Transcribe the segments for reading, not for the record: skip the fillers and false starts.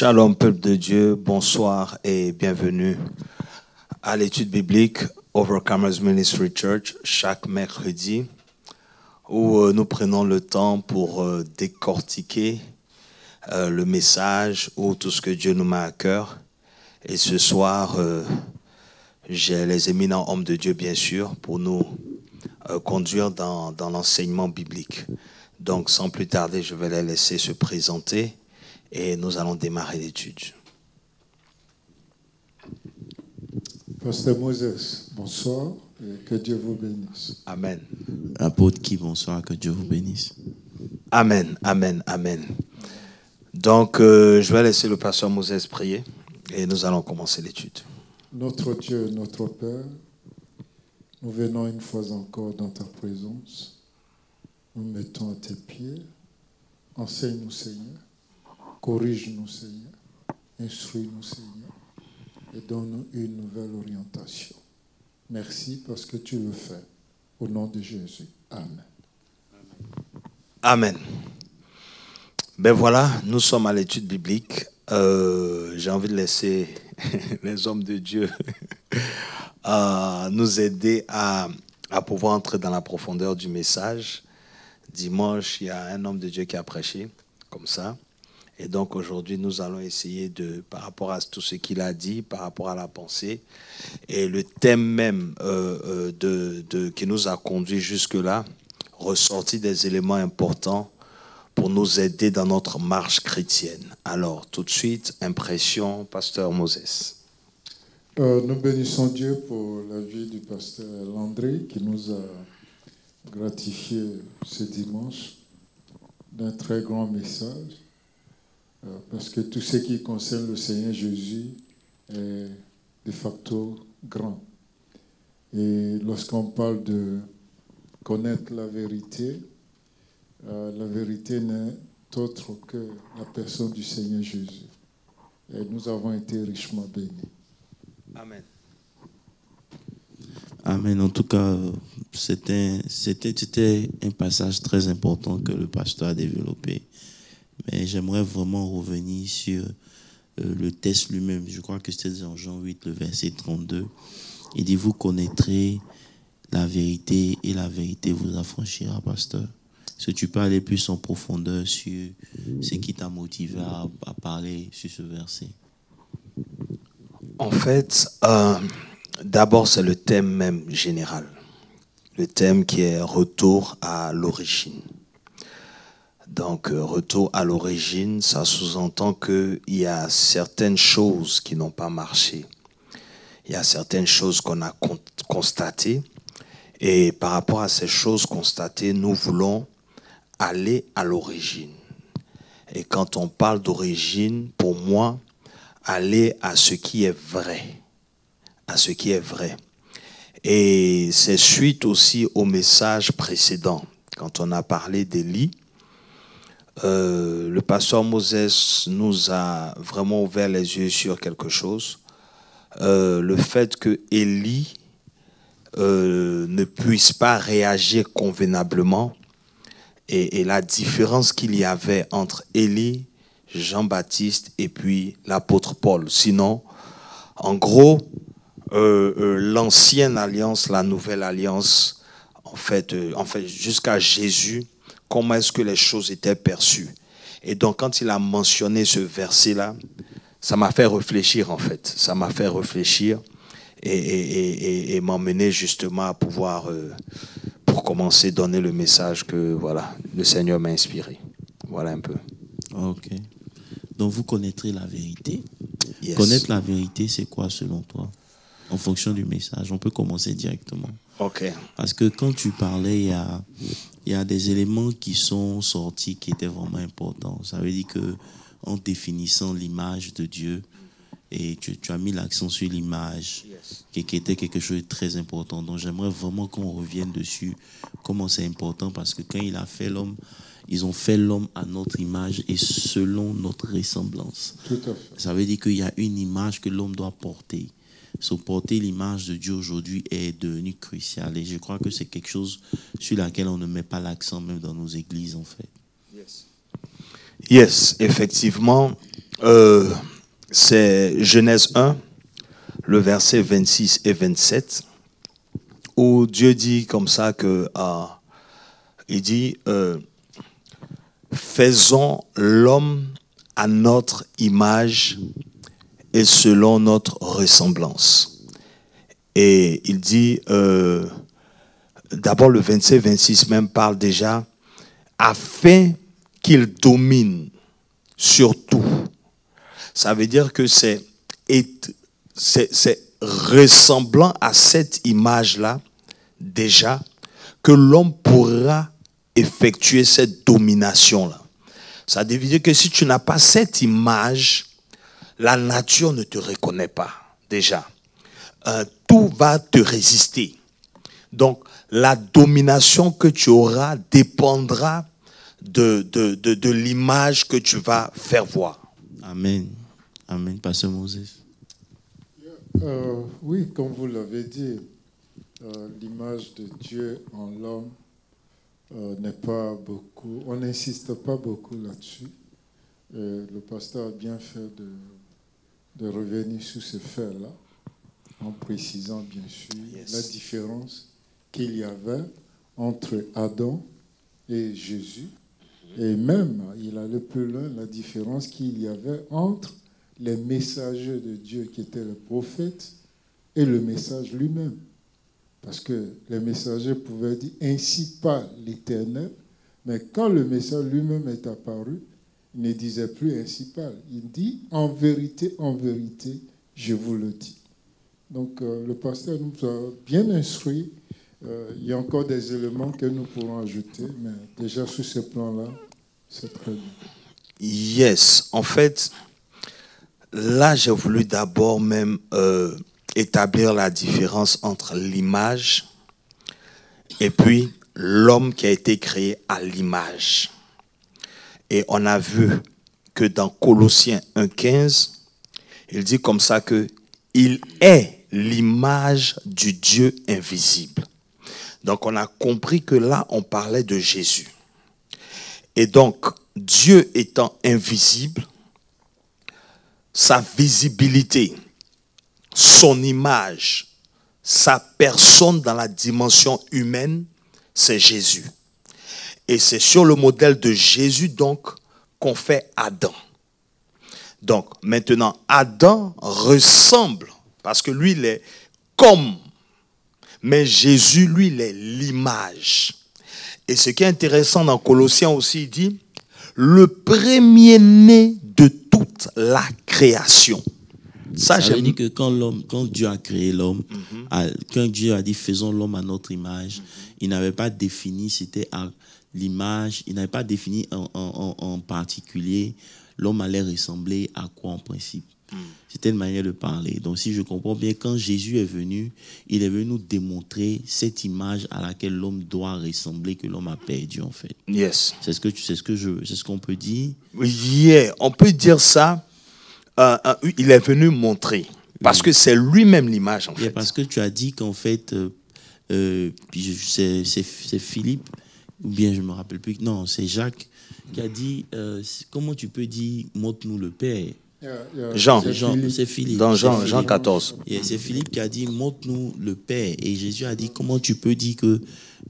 Shalom, peuple de Dieu, bonsoir et bienvenue à l'étude biblique Overcomers Ministry Church chaque mercredi où nous prenons le temps pour décortiquer le message ou tout ce que Dieu nous met à cœur. Et ce soir, j'ai les éminents hommes de Dieu, bien sûr, pour nous conduire dans l'enseignement biblique. Donc, sans plus tarder, je vais les laisser se présenter et nous allons démarrer l'étude. Pasteur Moses, bonsoir et que Dieu vous bénisse. Amen. Apôtre Guy, bonsoir, que Dieu vous bénisse. Amen, amen, amen. Donc, je vais laisser le pasteur Moses prier et nous allons commencer l'étude. Notre Dieu, notre Père, nous venons une fois encore dans ta présence. Nous mettons à tes pieds. Enseigne-nous, Seigneur. Corrige-nous, Seigneur. Instruis-nous, Seigneur. Et donne-nous une nouvelle orientation. Merci parce que tu le fais. Au nom de Jésus. Amen. Amen. Ben voilà, nous sommes à l'étude biblique. J'ai envie de laisser les hommes de Dieu nous aider à pouvoir entrer dans la profondeur du message. Dimanche, il y a un homme de Dieu qui a prêché comme ça. Et donc aujourd'hui, nous allons essayer par rapport à tout ce qu'il a dit, par rapport à la pensée, et le thème même qui nous a conduit jusque-là, ressorti des éléments importants pour nous aider dans notre marche chrétienne. Alors, tout de suite, impression, pasteur Moses. Nous bénissons Dieu pour la vie du pasteur Landry qui nous a gratifié ce dimanche d'un très grand message. Parce que tout ce qui concerne le Seigneur Jésus est de facto grand. Et lorsqu'on parle de connaître la vérité n'est autre que la personne du Seigneur Jésus. Et nous avons été richement bénis. Amen. Amen. En tout cas, c'était un passage très important que le pasteur a développé. Mais j'aimerais vraiment revenir sur le texte lui-même. Je crois que c'était dans Jean 8, le verset 32. Il dit, vous connaîtrez la vérité et la vérité vous affranchira, pasteur. Est-ce que tu peux aller plus en profondeur sur ce qui t'a motivé à parler sur ce verset? En fait, d'abord, c'est le thème même général. Le thème qui est retour à l'origine. Donc, retour à l'origine, ça sous-entend qu'il y a certaines choses qui n'ont pas marché. Il y a certaines choses qu'on a constatées. Et par rapport à ces choses constatées, nous voulons aller à l'origine. Et quand on parle d'origine, pour moi, aller à ce qui est vrai. À ce qui est vrai. Et c'est suite aussi au message précédent. Quand on a parlé d'Élie, le pasteur Moses nous a vraiment ouvert les yeux sur quelque chose. Le fait que Élie ne puisse pas réagir convenablement et la différence qu'il y avait entre Élie, Jean-Baptiste et puis l'apôtre Paul. Sinon, en gros, l'ancienne alliance, la nouvelle alliance, en fait jusqu'à Jésus, comment est-ce que les choses étaient perçues. Et donc, quand il a mentionné ce verset-là, ça m'a fait réfléchir, en fait. Ça m'a fait réfléchir et m'emmener justement à pouvoir, pour commencer, donner le message que, voilà, le Seigneur m'a inspiré. Voilà un peu. Ok. Donc, vous connaîtrez la vérité. Yes. Connaître la vérité, c'est quoi selon toi? En fonction du message, on peut commencer directement. Ok. Parce que quand tu parlais, il y a des éléments qui sont sortis qui étaient vraiment importants. Ça veut dire que en définissant l'image de Dieu, et tu as mis l'accent sur l'image, yes, qui était quelque chose de très important. Donc j'aimerais vraiment qu'on revienne dessus, comment c'est important, parce que quand il a fait l'homme, ils ont fait l'homme à notre image et selon notre ressemblance. Tout à fait. Ça veut dire qu'il y a une image que l'homme doit porter. Porter l'image de Dieu aujourd'hui est devenu crucial. Et je crois que c'est quelque chose sur laquelle on ne met pas l'accent même dans nos églises, en fait. Yes, effectivement. c'est Genèse 1, le verset 26 et 27, où Dieu dit comme ça que, il dit, faisons l'homme à notre image et selon notre ressemblance. Et il dit, d'abord le 27-26 même parle déjà, afin qu'il domine sur tout. Ça veut dire que c'est ressemblant à cette image-là, déjà, que l'homme pourra effectuer cette domination-là. Ça veut dire que si tu n'as pas cette image, la nature ne te reconnaît pas, déjà. Tout va te résister. Donc, la domination que tu auras dépendra de l'image que tu vas faire voir. Amen. Amen, Pasteur Moses. Oui, comme vous l'avez dit, l'image de Dieu en l'homme n'est pas beaucoup, on n'insiste pas beaucoup là-dessus. Le pasteur a bien fait de revenir sur ce fait-là, en précisant bien sûr la différence qu'il y avait entre Adam et Jésus. Et même, il allait plus loin, la différence qu'il y avait entre les messagers de Dieu qui étaient les prophètes et le message lui-même. Parce que les messagers pouvaient dire « Ainsi parle l'Éternel », mais quand le message lui-même est apparu, il ne disait plus « Ainsi parle ». Il dit « En vérité, je vous le dis ». Donc le pasteur nous a bien instruits. Il y a encore des éléments que nous pourrons ajouter, mais déjà sur ce plan-là, c'est très bien. Yes, en fait, là j'ai voulu d'abord même établir la différence entre l'image et puis l'homme qui a été créé à l'image. Et on a vu que dans Colossiens 1,15, il dit comme ça que il est l'image du Dieu invisible. Donc on a compris que là on parlait de Jésus. Et donc Dieu étant invisible, sa visibilité, son image, sa personne dans la dimension humaine, c'est Jésus. Et c'est sur le modèle de Jésus donc qu'on fait Adam. Donc maintenant Adam ressemble, parce que lui il est comme, mais Jésus lui il est l'image. Et ce qui est intéressant dans Colossiens aussi, il dit le premier-né de toute la création. Ça veut dire que quand Dieu a créé l'homme, quand Dieu a dit faisons l'homme à notre image, il n'avait pas défini, c'était à l'image, il n'avait pas défini en particulier l'homme allait ressembler à quoi en principe. C'était une manière de parler. Donc si je comprends bien, quand Jésus est venu, il est venu nous démontrer cette image à laquelle l'homme doit ressembler, que l'homme a perdu en fait. Yes. C'est ce qu'on peut dire. Yeah, on peut dire ça. Il est venu montrer. Parce que c'est lui-même l'image en fait. Parce que tu as dit qu'en fait, c'est Philippe, ou bien je ne me rappelle plus. Non, c'est Jacques qui a dit, comment tu peux dire montre-nous le Père? C'est Philippe. Dans Jean 14. C'est Philippe qui a dit montre-nous le Père. Et Jésus a dit comment tu peux dire que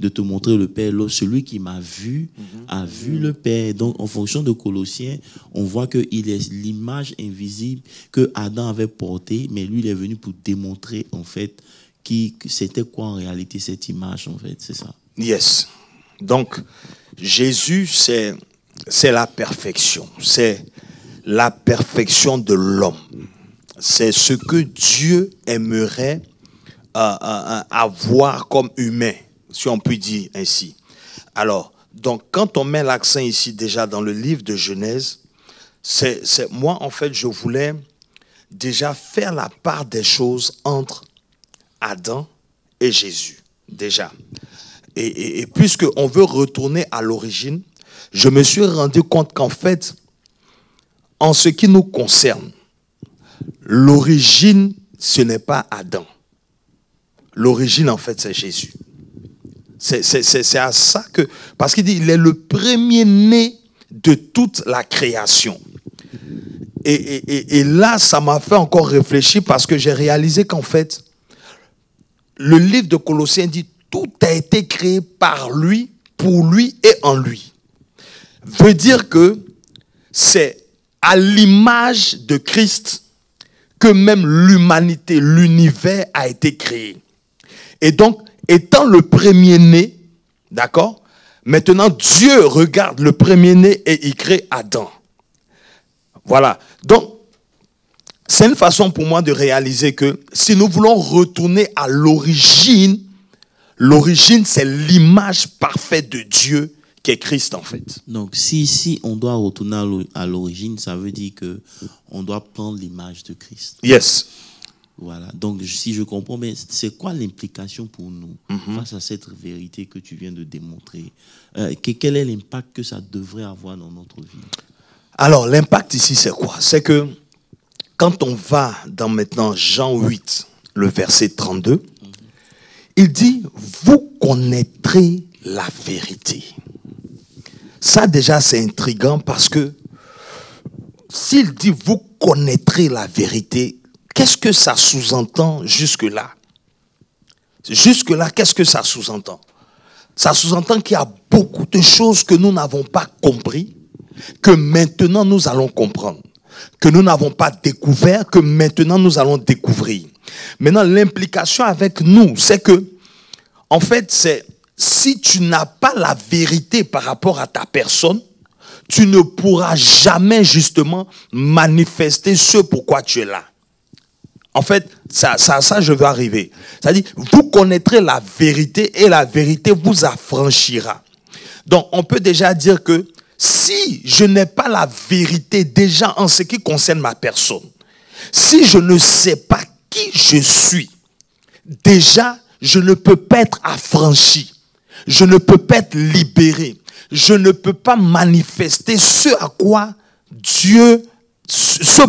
de te montrer le Père, celui qui m'a vu a vu le Père. Donc en fonction de Colossiens, on voit qu'il est l'image invisible que Adam avait portée, mais lui il est venu pour démontrer en fait que c'était quoi en réalité cette image en fait, c'est ça. Yes. Donc Jésus c'est la perfection. C'est la perfection de l'homme. C'est ce que Dieu aimerait avoir comme humain, si on peut dire ainsi. Alors, donc, quand on met l'accent ici déjà dans le livre de Genèse, moi, en fait, je voulais déjà faire la part des choses entre Adam et Jésus, déjà. Et puisqu'on veut retourner à l'origine, je me suis rendu compte qu'en fait, en ce qui nous concerne, l'origine, ce n'est pas Adam. L'origine, en fait, c'est Jésus. C'est à ça que... Parce qu'il dit, il est le premier-né de toute la création. Et là, ça m'a fait encore réfléchir parce que j'ai réalisé qu'en fait, le livre de Colossiens dit tout a été créé par lui, pour lui et en lui. Veut dire que c'est à l'image de Christ que même l'humanité, l'univers a été créé. Et donc, étant le premier-né, d'accord, maintenant Dieu regarde le premier-né et il crée Adam. Voilà. Donc, c'est une façon pour moi de réaliser que si nous voulons retourner à l'origine, l'origine c'est l'image parfaite de Dieu qui est Christ en fait. Donc, si on doit retourner à l'origine, ça veut dire que on doit prendre l'image de Christ. Yes. Voilà. Donc, si je comprends bien, c'est quoi l'implication pour nous face à cette vérité que tu viens de démontrer? Quel est l'impact que ça devrait avoir dans notre vie? Alors, l'impact ici, c'est quoi? C'est que quand on va dans maintenant Jean 8, le verset 32, il dit, vous connaîtrez la vérité. Ça, déjà, c'est intriguant parce que s'il dit, vous connaîtrez la vérité, qu'est-ce que ça sous-entend jusque-là? Jusque-là, qu'est-ce que ça sous-entend? Ça sous-entend qu'il y a beaucoup de choses que nous n'avons pas compris, que maintenant nous allons comprendre, que nous n'avons pas découvert, que maintenant nous allons découvrir. Maintenant, l'implication avec nous, c'est que, en fait, c'est si tu n'as pas la vérité par rapport à ta personne, tu ne pourras jamais justement manifester ce pourquoi tu es là. En fait, ça je veux arriver. C'est-à-dire, vous connaîtrez la vérité et la vérité vous affranchira. Donc, on peut déjà dire que si je n'ai pas la vérité déjà en ce qui concerne ma personne, si je ne sais pas qui je suis, déjà, je ne peux pas être affranchi. Je ne peux pas être libéré. Je ne peux pas manifester ce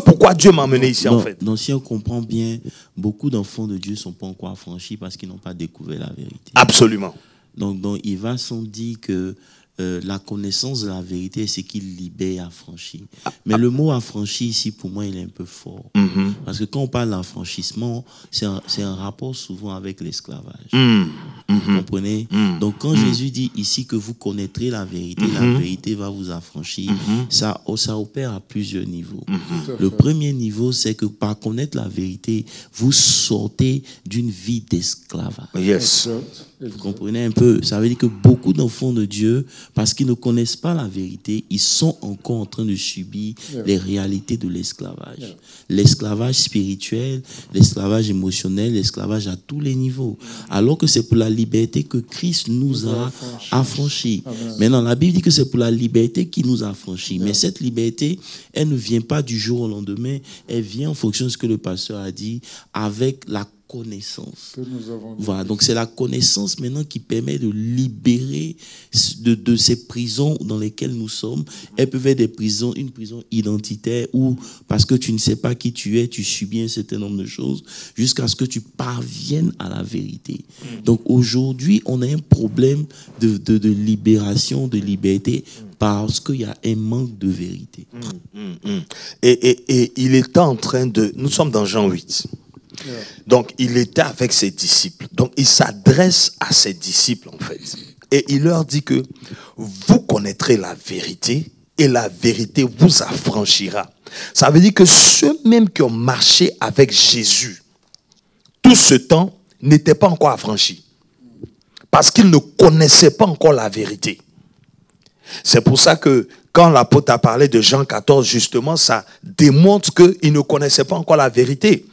pourquoi Dieu m'a amené ici, en fait. Donc, si on comprend bien, beaucoup d'enfants de Dieu ne sont pas encore affranchis parce qu'ils n'ont pas découvert la vérité. Absolument. Donc il va sans dire que la connaissance de la vérité est ce qui libère et affranchit. Mais le mot affranchi ici, pour moi, il est un peu fort. Parce que quand on parle d'affranchissement, c'est un rapport souvent avec l'esclavage. Vous comprenez? Donc quand Jésus dit ici que vous connaîtrez la vérité va vous affranchir, ça opère à plusieurs niveaux. Le premier niveau, c'est que par connaître la vérité, vous sortez d'une vie d'esclavage. Yes. Vous comprenez un peu? Ça veut dire que beaucoup d'enfants de Dieu, parce qu'ils ne connaissent pas la vérité, ils sont encore en train de subir les réalités de l'esclavage. L'esclavage spirituel, l'esclavage émotionnel, l'esclavage à tous les niveaux. Alors que c'est pour la liberté que Christ nous a affranchis. Maintenant, la Bible dit que c'est pour la liberté qu'il nous a affranchis. Mais cette liberté, elle ne vient pas du jour au lendemain. Elle vient en fonction de ce que le pasteur a dit, avec la connaissance. Voilà, donc c'est la connaissance maintenant qui permet de libérer de ces prisons dans lesquelles nous sommes. Elles peuvent être une prison identitaire où, parce que tu ne sais pas qui tu es, tu subis un certain nombre de choses jusqu'à ce que tu parviennes à la vérité. Donc aujourd'hui, on a un problème de libération, de liberté, parce qu'il y a un manque de vérité. Et il était en train de... Nous sommes dans Jean 8. Donc, il était avec ses disciples. Donc, il s'adresse à ses disciples, en fait. Et il leur dit que vous connaîtrez la vérité et la vérité vous affranchira. Ça veut dire que ceux même qui ont marché avec Jésus, tout ce temps, n'étaient pas encore affranchis. Parce qu'ils ne connaissaient pas encore la vérité. C'est pour ça que quand l'apôtre a parlé de Jean 14, justement, ça démontre qu'ils ne connaissaient pas encore la vérité.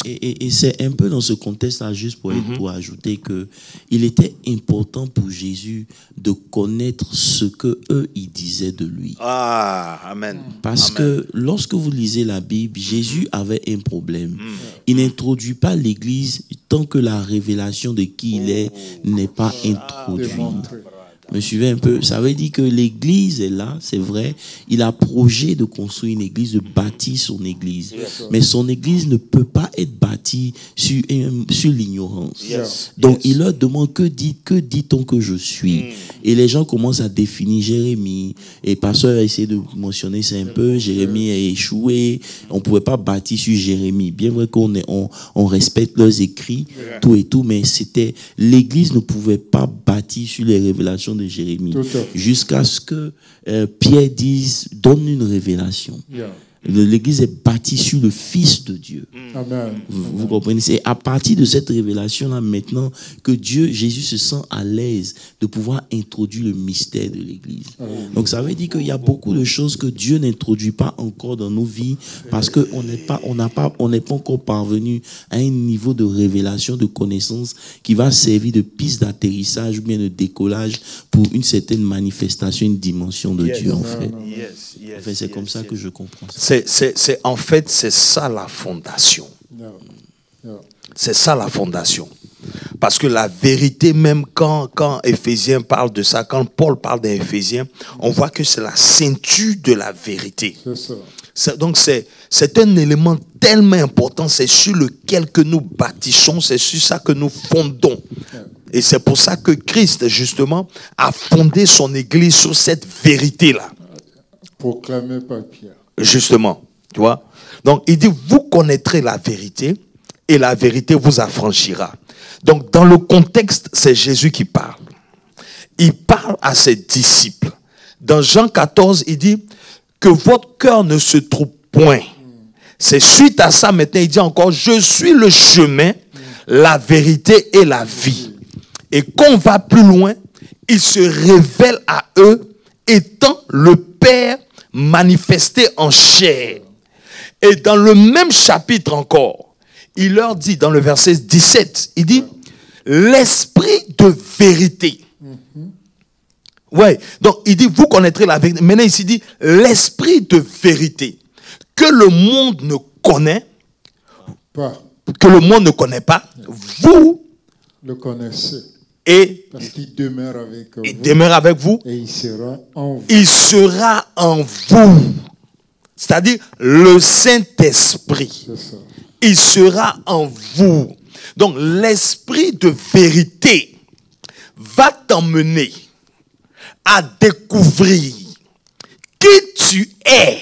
Et c'est un peu dans ce contexte-là, juste pour ajouter que il était important pour Jésus de connaître ce que eux ils disaient de lui. Ah, amen. Parce que lorsque vous lisez la Bible, Jésus avait un problème. Il n'introduit pas l'Église tant que la révélation de qui il est n'est pas introduite. Me suivez un peu? Ça veut dire que l'église est là, c'est vrai. Il a projet de construire une église, de bâtir son église. Mais son église ne peut pas être bâtie sur l'ignorance. Donc il leur demande que dit-on que je suis? Et les gens commencent à définir Jérémie. Et pasteur a essayé de mentionner ça un peu. Jérémie a échoué. On ne pouvait pas bâtir sur Jérémie. Bien vrai on respecte leurs écrits, tout et tout, mais l'église ne pouvait pas bâtir sur les révélations de Jérémie jusqu'à ce que Pierre dise, donne une révélation. L'église est bâtie sur le Fils de Dieu. Amen. Vous comprenez? C'est à partir de cette révélation-là maintenant que Jésus se sent à l'aise de pouvoir introduire le mystère de l'église. Donc ça veut dire qu'il y a beaucoup de choses que Dieu n'introduit pas encore dans nos vies parce qu'on n'est pas encore parvenu à un niveau de révélation, de connaissance qui va servir de piste d'atterrissage ou bien de décollage pour une certaine manifestation, une dimension de Dieu en fait. Enfin, c'est comme ça que je comprends ça. En fait, c'est ça la fondation. C'est ça la fondation. Parce que la vérité, même quand Éphésiens parle de ça, quand Paul parle des Éphésiens, on voit que c'est la ceinture de la vérité. C'est ça. Donc c'est un élément tellement important, c'est sur lequel que nous bâtissons, c'est sur ça que nous fondons. Et c'est pour ça que Christ, justement, a fondé son église sur cette vérité-là. Proclamé par Pierre. Justement, tu vois. Donc, il dit, vous connaîtrez la vérité et la vérité vous affranchira. Donc, dans le contexte, c'est Jésus qui parle. Il parle à ses disciples. Dans Jean 14, il dit que votre cœur ne se trouble point. C'est suite à ça, maintenant, il dit encore, je suis le chemin, la vérité et la vie. Et quand on va plus loin, il se révèle à eux étant le Père manifesté en chair. Et dans le même chapitre encore, il leur dit dans le verset 17, il dit l'esprit de vérité. Ouais, donc il dit vous connaîtrez la vérité. Maintenant ici il dit l'esprit de vérité que le monde ne connaît pas. Que le monde ne connaît pas, vous le connaissez. Et parce qu'il demeure avec vous. Il demeure avec vous. Et il sera en vous. Il sera en vous. C'est-à-dire le Saint-Esprit. C'est ça. Il sera en vous. Donc l'esprit de vérité va t'emmener à découvrir qui tu es.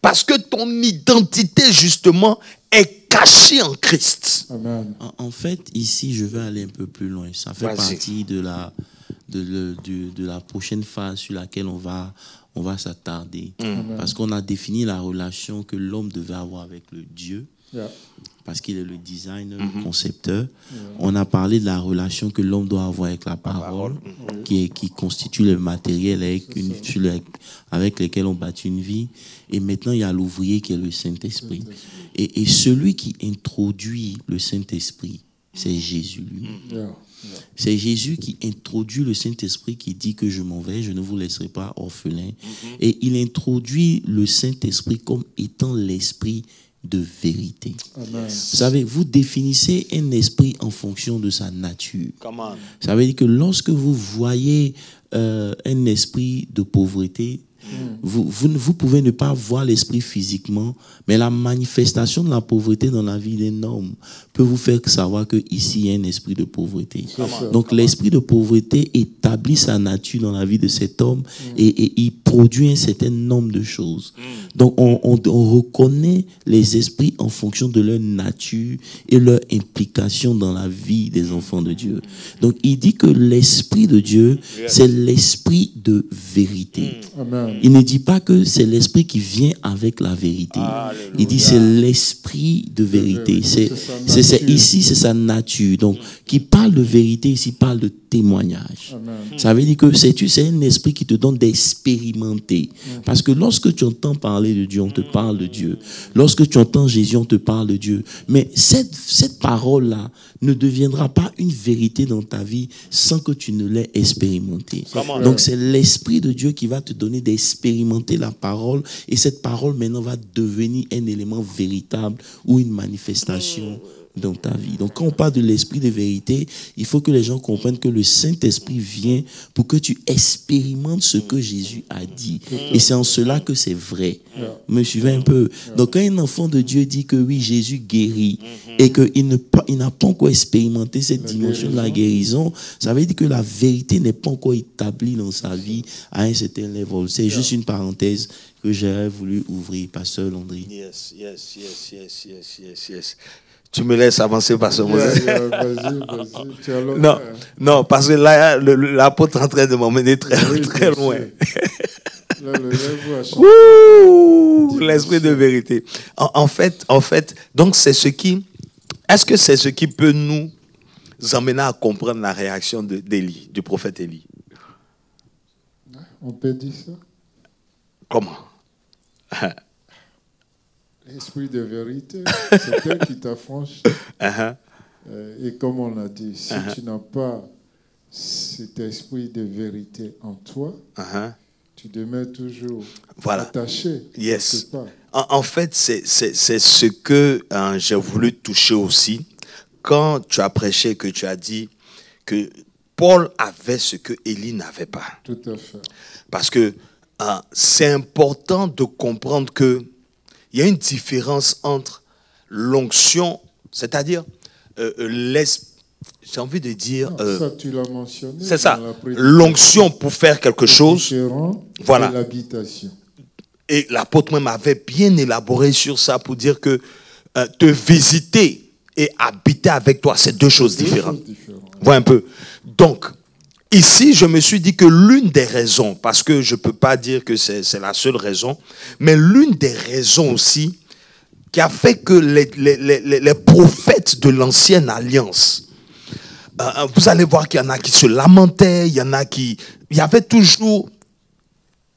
Parce que ton identité, justement, est cachée en Christ. Amen. En fait, ici, je vais aller un peu plus loin. Ça fait partie de la prochaine phase sur laquelle on va s'attarder. Parce qu'on a défini la relation que l'homme devait avoir avec le Dieu. Parce qu'il est le designer, le concepteur. On a parlé de la relation que l'homme doit avoir avec la parole, qui constitue le matériel avec lequel on bâtit une vie. Et maintenant, il y a l'ouvrier qui est le Saint-Esprit. Et celui qui introduit le Saint-Esprit, c'est Jésus lui-même. C'est Jésus qui introduit le Saint-Esprit, qui dit que je m'en vais, je ne vous laisserai pas orphelin. Et il introduit le Saint-Esprit comme étant l'esprit de vérité. Amen. Vous savez, vous définissez un esprit en fonction de sa nature. Ça veut dire que lorsque vous voyez un esprit de pauvreté, vous pouvez ne pas voir l'esprit physiquement, mais la manifestation de la pauvreté dans la vie d'un homme peut vous faire savoir que ici il y a un esprit de pauvreté. Donc l'esprit de pauvreté établit sa nature dans la vie de cet homme et il produit un certain nombre de choses. Donc on reconnaît les esprits en fonction de leur nature et leur implication dans la vie des enfants de Dieu. Donc il dit que l'esprit de Dieu, c'est l'esprit de vérité. Amen. Il ne dit pas que c'est l'esprit qui vient avec la vérité. Alléluia. Il dit c'est l'esprit de vérité. C'est ici, c'est sa nature. Donc, qui parle de vérité ici parle de témoignage. Amen. Ça veut dire que c'est un esprit qui te donne d'expérimenter. Parce que lorsque tu entends parler de Dieu, on te parle de Dieu. Lorsque tu entends Jésus, on te parle de Dieu. Mais cette parole-là ne deviendra pas une vérité dans ta vie sans que tu ne l'aies expérimenté. Donc c'est l'esprit de Dieu qui va te donner d'expérimenter la parole, et cette parole maintenant va devenir un élément véritable ou une manifestation dans ta vie. Donc, quand on parle de l'esprit de vérité, il faut que les gens comprennent que le Saint-Esprit vient pour que tu expérimentes ce que Jésus a dit. Et c'est en cela que c'est vrai. Me suivez un peu. Donc, quand un enfant de Dieu dit que oui, Jésus guérit et qu'il n'a pas encore expérimenté cette dimension de la guérison, ça veut dire que la vérité n'est pas encore établie dans sa vie à un certain niveau. C'est juste une parenthèse que j'aurais voulu ouvrir, Pasteur Landry. Yes. Tu me laisses avancer, Pasteur Moses. Vas-y. Non, parce que là, l'apôtre est en train de m'emmener très loin. L'esprit de vérité. En fait, donc est-ce que c'est ce qui peut nous emmener à comprendre la réaction d'Élie, du prophète Élie? On peut dire ça? Comment? L'esprit de vérité, c'est elle qui t'a franchi. Et comme on l'a dit, si tu n'as pas cet esprit de vérité en toi, tu demeures toujours attaché. Yes. En fait, c'est ce que j'ai voulu toucher aussi. Quand tu as prêché, que tu as dit que Paul avait ce que Élie n'avait pas. Tout à fait. Parce que c'est important de comprendre qu'il y a une différence entre l'onction, c'est-à-dire j'ai envie de dire... ça, tu l'as mentionné. C'est ça, l'onction pour faire quelque chose. Voilà. L'habitation. Et l'apôtre même avait bien élaboré sur ça pour dire que te visiter et habiter avec toi, c'est deux choses différentes. Voilà un peu. Donc, ici, je me suis dit que l'une des raisons, parce que je ne peux pas dire que c'est la seule raison, mais l'une des raisons aussi qui a fait que les prophètes de l'ancienne alliance, vous allez voir qu'il y en a qui se lamentaient, il y en a qui... Il y avait toujours...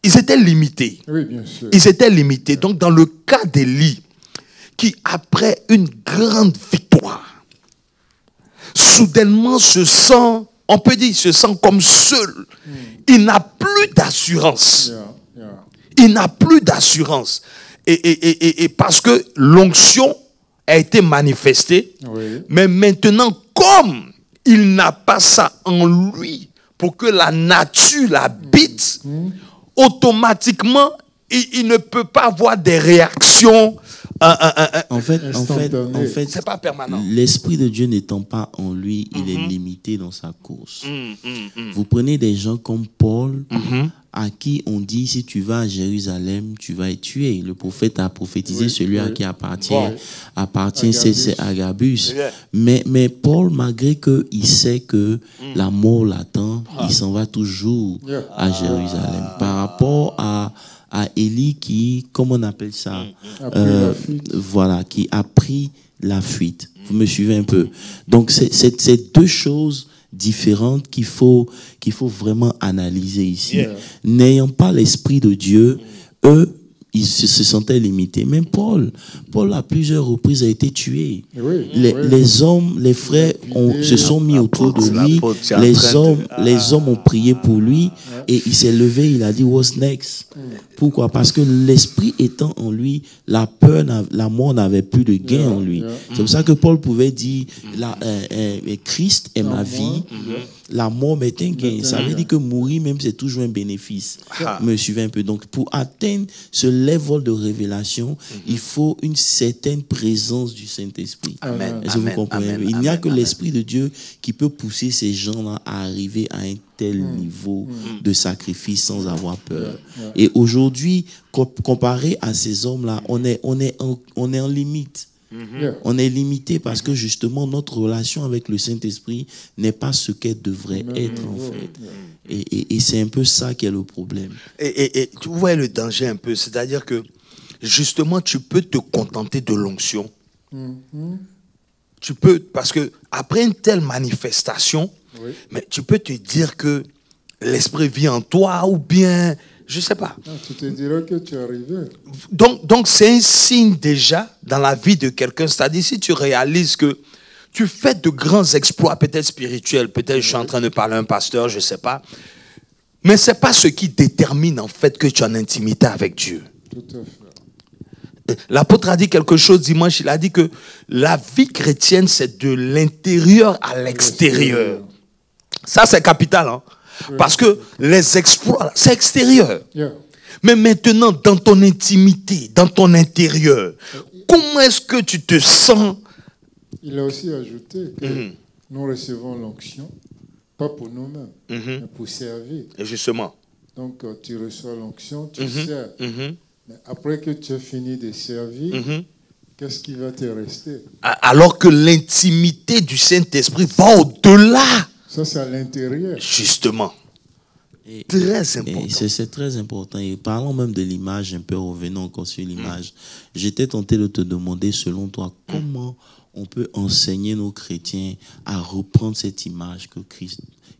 Ils étaient limités. Oui, bien sûr. Ils étaient limités. Donc, dans le cas d'Élie, qui après une grande victoire, soudainement se sent, on peut dire, se sent comme seul. Il n'a plus d'assurance. Il n'a plus d'assurance. Et parce que l'onction a été manifestée, mais maintenant, comme il n'a pas ça en lui, pour que la nature l'habite, automatiquement, il ne peut pas avoir des réactions. En fait, c'est pas permanent. L'Esprit de Dieu n'étant pas en lui, il est limité dans sa course. Vous prenez des gens comme Paul, à qui on dit, si tu vas à Jérusalem, tu vas être tué. Le prophète a prophétisé celui à qui appartient c'est Agabus. Mais Paul, malgré qu'il sait que la mort l'attend, il s'en va toujours à Jérusalem. Par rapport à Élie qui, comment on appelle ça, voilà, qui a pris la fuite. Vous me suivez un peu? Donc c'est deux choses différentes qu'il faut vraiment analyser ici. N'ayant pas l'Esprit de Dieu, eux, ils se sentaient limités. Même Paul à plusieurs reprises a été tué. Les hommes, les frères se sont mis autour de lui. Les hommes ont prié pour lui et il s'est levé, il a dit what's next? Pourquoi? Parce que l'esprit étant en lui, la peur, la mort n'avait plus de gain en lui. C'est pour ça que Paul pouvait dire Christ est ma vie. La mort m'est un gain. Ça veut dire que mourir même c'est toujours un bénéfice. Me suivez un peu. Donc pour atteindre ce level de révélation, il faut une certaine présence du Saint-Esprit. Est-ce que vous comprenez? Il n'y a que l'Esprit de Dieu qui peut pousser ces gens-là à arriver à un tel niveau de sacrifice sans avoir peur. Et aujourd'hui, comparé à ces hommes-là, on est en limite. On est limité parce que justement notre relation avec le Saint-Esprit n'est pas ce qu'elle devrait être en fait. Et c'est un peu ça qui est le problème. Et tu vois le danger un peu, c'est-à-dire que justement tu peux te contenter de l'onction. Tu peux, parce que après une telle manifestation, mais tu peux te dire que l'Esprit vit en toi ou bien... Je ne sais pas. Tu te diras que tu es arrivé. Donc c'est un signe déjà dans la vie de quelqu'un. C'est-à-dire si tu réalises que tu fais de grands exploits, peut-être spirituels, peut-être je suis en train de parler à un pasteur, je ne sais pas. Mais ce n'est pas ce qui détermine en fait que tu es en intimité avec Dieu. Tout à fait. L'apôtre a dit quelque chose dimanche, il a dit que la vie chrétienne, c'est de l'intérieur à l'extérieur. Ça, c'est capital, hein? Parce que les exploits, c'est extérieur. Mais maintenant, dans ton intimité, dans ton intérieur, comment est-ce que tu te sens? Il a aussi ajouté que nous recevons l'onction, pas pour nous-mêmes, mais pour servir. Et justement. Donc, tu reçois l'onction, tu sers. Mais après que tu as fini de servir, qu'est-ce qui va te rester? Alors que l'intimité du Saint-Esprit va au-delà. Ça, c'est à l'intérieur. Justement. Très important. C'est très important. Et parlons même de l'image, un peu revenons encore sur l'image. J'étais tenté de te demander, selon toi, comment on peut enseigner nos chrétiens à reprendre cette image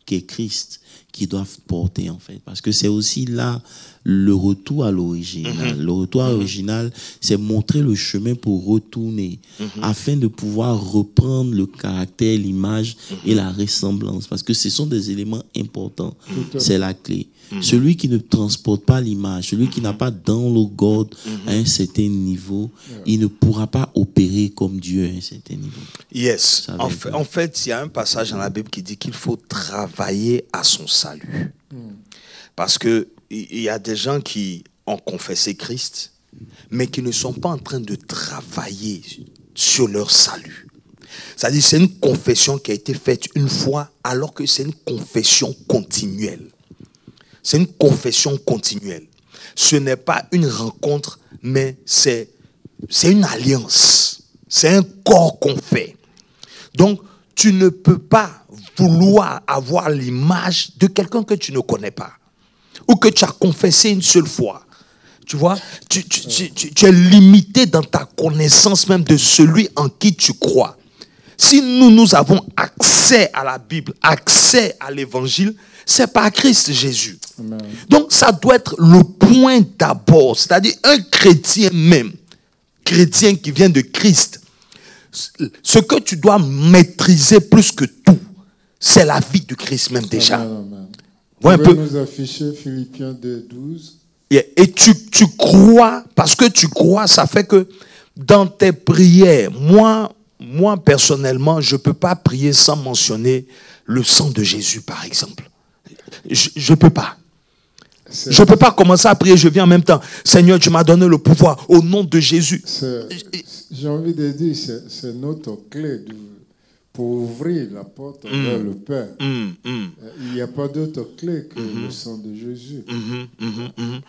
qu'est Christ, qu'ils doivent porter en fait. Parce que c'est aussi là le retour à l'original. Le retour à l'original, c'est montrer le chemin pour retourner, afin de pouvoir reprendre le caractère, l'image et la ressemblance. Parce que ce sont des éléments importants. C'est la clé. Celui qui ne transporte pas l'image, celui qui n'a pas download God à un certain niveau, il ne pourra pas opérer comme Dieu à un certain niveau. Yes. En fait, il y a un passage dans la Bible qui dit qu'il faut travailler à son salut. Parce qu'il y a des gens qui ont confessé Christ, mais qui ne sont pas en train de travailler sur leur salut. C'est-à-dire, c'est une confession qui a été faite une fois, alors que c'est une confession continuelle. C'est une confession continuelle. Ce n'est pas une rencontre, mais c'est une alliance. C'est un corps qu'on fait. Donc, tu ne peux pas vouloir avoir l'image de quelqu'un que tu ne connais pas. Ou que tu as confessé une seule fois. Tu vois, tu es limité dans ta connaissance même de celui en qui tu crois. Si nous avons accès à la Bible, accès à l'évangile, c'est par Christ Jésus. Amen. Donc, ça doit être le point d'abord. C'est-à-dire, un chrétien même, chrétien qui vient de Christ, ce que tu dois maîtriser plus que tout, c'est la vie de Christ même déjà. Amen. Ouais, Vous pouvez nous afficher Philippiens 2:12. Et tu crois, parce que tu crois, ça fait que dans tes prières, moi personnellement, je ne peux pas prier sans mentionner le sang de Jésus, par exemple. Je ne peux pas. Je ne peux pas commencer à prier, je viens en même temps. Seigneur, tu m'as donné le pouvoir au nom de Jésus. J'ai envie de dire, c'est notre clé pour ouvrir la porte vers le Père. Il n'y a pas d'autre clé que le sang de Jésus.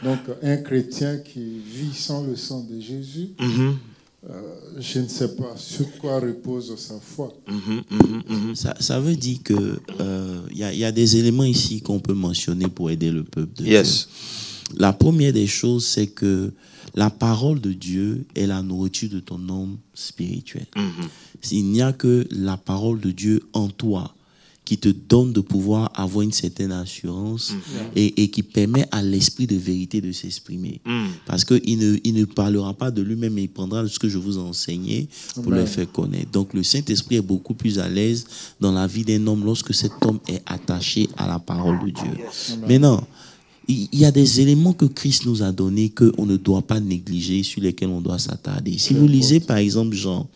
Donc, un chrétien qui vit sans le sang de Jésus, je ne sais pas sur quoi repose sa foi. Ça veut dire que y a des éléments ici qu'on peut mentionner pour aider le peuple de Dieu. La première des choses, c'est que la parole de Dieu est la nourriture de ton homme spirituel. Il n'y a que la parole de Dieu en toi qui te donne de pouvoir avoir une certaine assurance et qui permet à l'esprit de vérité de s'exprimer. Parce qu'il ne parlera pas de lui-même, mais il prendra ce que je vous ai enseigné pour le faire connaître. Donc le Saint-Esprit est beaucoup plus à l'aise dans la vie d'un homme lorsque cet homme est attaché à la parole de Dieu. Maintenant, il y a des éléments que Christ nous a donnés qu'on ne doit pas négliger, sur lesquels on doit s'attarder. Si vous lisez par exemple Jean,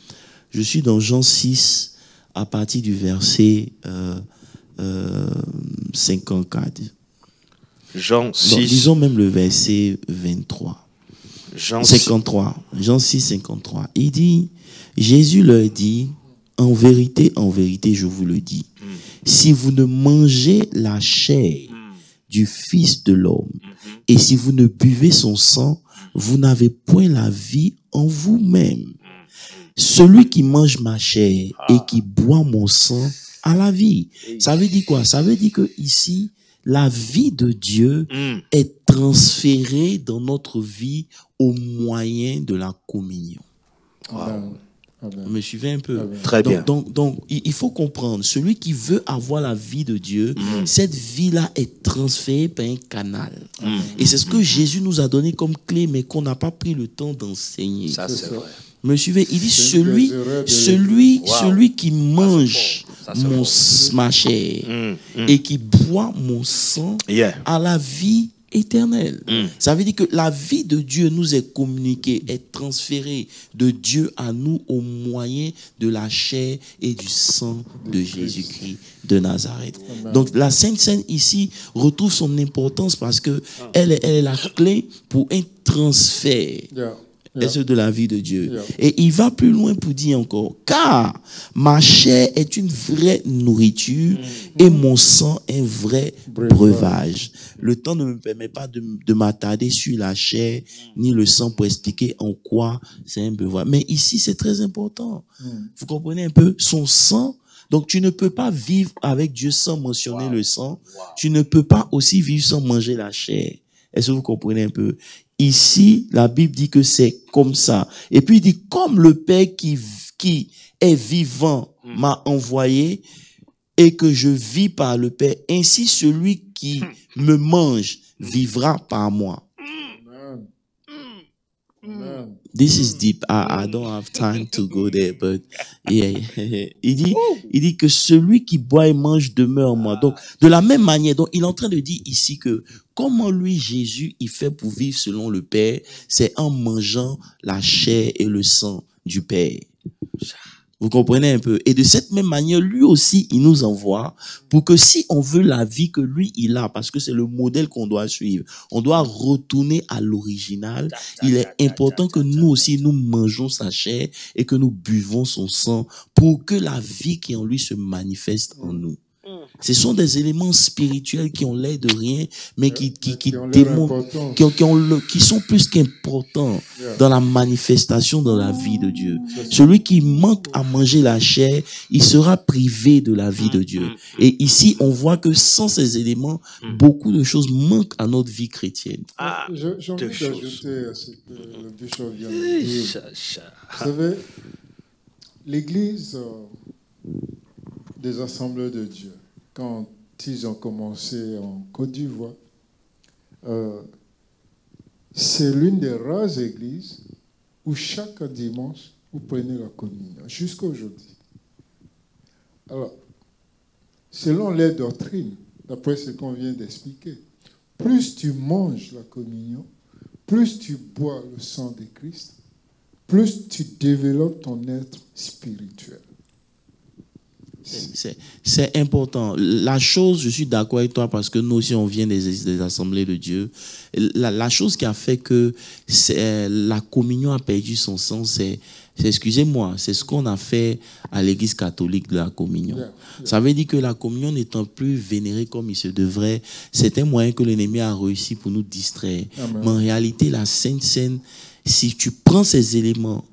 je suis dans Jean 6, à partir du verset 54. Jean 6. Donc, disons même le verset 23. Jean 53. Jean 6, 53. Il dit, Jésus leur dit, en vérité, je vous le dis, si vous ne mangez la chair du Fils de l'homme et si vous ne buvez son sang, vous n'avez point la vie en vous-même. Celui qui mange ma chair et qui boit mon sang a la vie. Ça veut dire quoi? Ça veut dire que ici, la vie de Dieu est transférée dans notre vie au moyen de la communion. Vous me suivez un peu? Très bien. Donc, il faut comprendre, celui qui veut avoir la vie de Dieu, cette vie-là est transférée par un canal. Et c'est ce que Jésus nous a donné comme clé, mais qu'on n'a pas pris le temps d'enseigner. Ça, c'est vrai. Me suivez? Il dit celui qui mange ma chair et qui boit mon sang a la vie éternelle. Ça veut dire que la vie de Dieu nous est communiquée, est transférée de Dieu à nous au moyen de la chair et du sang de Jésus-Christ de Nazareth. Amen. Donc la Sainte Seine ici retrouve son importance parce que elle est la clé pour un transfert. Est-ce de la vie de Dieu? Et il va plus loin pour dire encore, car ma chair est une vraie nourriture et mon sang un vrai breuvage. Le temps ne me permet pas de m'attarder sur la chair ni le sang pour expliquer en quoi c'est un breuvage. Mais ici, c'est très important. Vous comprenez un peu? Son sang. Donc, tu ne peux pas vivre avec Dieu sans mentionner le sang. Tu ne peux pas aussi vivre sans manger la chair. Est-ce que vous comprenez un peu? Ici, la Bible dit que c'est comme ça. Et puis il dit, comme le Père qui est vivant m'a envoyé et que je vis par le Père, ainsi celui qui me mange vivra par moi. This is deep. I don't have time to go there, but yeah. Il dit que celui qui boit et mange demeure en moi. Donc, de la même manière, donc, il est en train de dire ici que comment lui, Jésus, il fait pour vivre selon le Père, c'est en mangeant la chair et le sang du Père. Vous comprenez un peu? Et de cette même manière, lui aussi, il nous envoie pour que si on veut la vie que lui, il a, parce que c'est le modèle qu'on doit suivre, on doit retourner à l'original. Il est important que nous aussi, nous mangeons sa chair et que nous buvons son sang pour que la vie qui est en lui se manifeste en nous. Ce sont des éléments spirituels qui ont l'air de rien, mais qui démontrent, qui sont plus qu'importants dans la manifestation dans la vie de Dieu. Celui qui manque à manger la chair, il sera privé de la vie de Dieu. Et ici, on voit que sans ces éléments, beaucoup de choses manquent à notre vie chrétienne. J'ai envie d'ajouter à ce que le bishop vient de dire. Vous savez, l'Église des Assemblées de Dieu, quand ils ont commencé en Côte d'Ivoire, c'est l'une des rares églises où chaque dimanche, vous prenez la communion, jusqu'à aujourd'hui. Alors, selon les doctrines, d'après ce qu'on vient d'expliquer, plus tu manges la communion, plus tu bois le sang de Christ, plus tu développes ton être spirituel. C'est important. La chose, je suis d'accord avec toi parce que nous aussi on vient des assemblées de Dieu. La chose qui a fait que la communion a perdu son sens, excusez-moi, c'est ce qu'on a fait à l'église catholique de la communion. Ça veut dire que la communion n'étant plus vénérée comme il se devrait, c'est un moyen que l'ennemi a réussi pour nous distraire. Amen. Mais en réalité, la Sainte Seine, si tu prends ces éléments,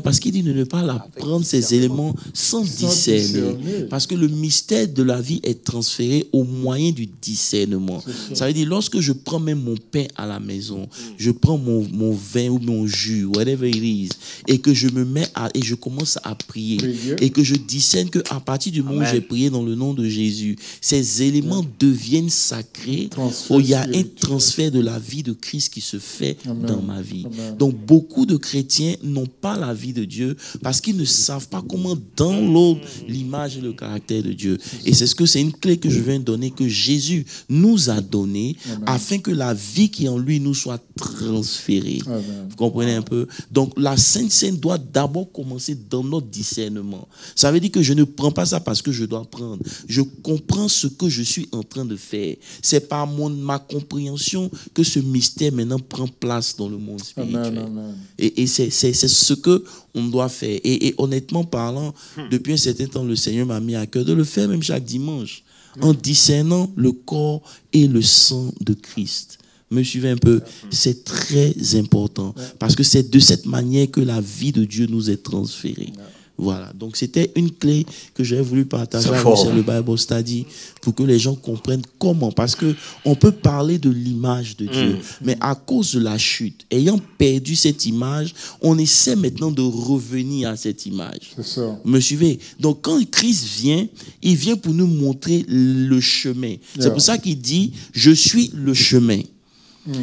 parce qu'il dit de ne pas prendre ces éléments sans discerner. Parce que le mystère de la vie est transféré au moyen du discernement. Ça veut dire, lorsque je prends même mon pain à la maison, je prends mon vin ou mon jus, whatever it is, et que je me mets et je commence à prier, et que je discerne qu'à partir du moment où j'ai prié dans le nom de Jésus, ces éléments deviennent sacrés, où il y a un transfert de la vie de Christ qui se fait dans ma vie. Donc, beaucoup de chrétiens n'ont pas la vie de Dieu parce qu'ils ne savent pas comment download l'image et le caractère de Dieu. Et c'est une clé que je viens de donner, que Jésus nous a donnée afin que la vie qui est en lui nous soit transférée. Vous comprenez un peu? Donc, la Sainte Seine doit d'abord commencer dans notre discernement. Ça veut dire que je ne prends pas ça parce que je dois prendre. Je comprends ce que je suis en train de faire. C'est par ma compréhension que ce mystère maintenant prend place dans le monde spirituel. Et c'est ce que on doit faire. Et honnêtement parlant, depuis un certain temps, le Seigneur m'a mis à cœur de le faire même chaque dimanche, en discernant le corps et le sang de Christ. Me suivez un peu? C'est très important parce que c'est de cette manière que la vie de Dieu nous est transférée. Voilà, donc c'était une clé que j'avais voulu partager avec le Bible Study pour que les gens comprennent comment. Parce que on peut parler de l'image de Dieu, mais à cause de la chute, ayant perdu cette image, on essaie maintenant de revenir à cette image. C'est ça. Me suivez? Donc quand Christ vient, il vient pour nous montrer le chemin. C'est pour ça qu'il dit, je suis le chemin.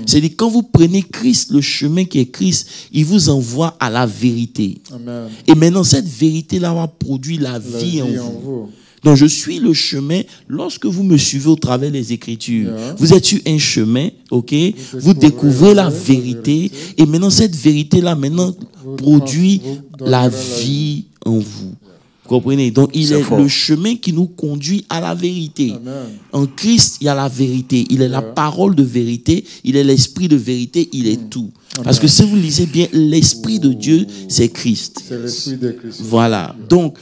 C'est-à-dire, quand vous prenez Christ, le chemin qui est Christ, il vous envoie à la vérité. Amen. Et maintenant, cette vérité-là va produire la vie en vous. Donc je suis le chemin. Lorsque vous me suivez au travers des Écritures, vous êtes sur un chemin, ok? Vous découvrez la vérité. Et maintenant, cette vérité-là, maintenant, produit la vie en vous. Vous comprenez? Donc, il est le chemin qui nous conduit à la vérité. Amen. En Christ, il y a la vérité. Il est la parole de vérité. Il est l'esprit de vérité. Il est tout. Parce que si vous lisez bien, l'esprit de Dieu, c'est Christ. C'est l'esprit de Christ. Voilà. Donc,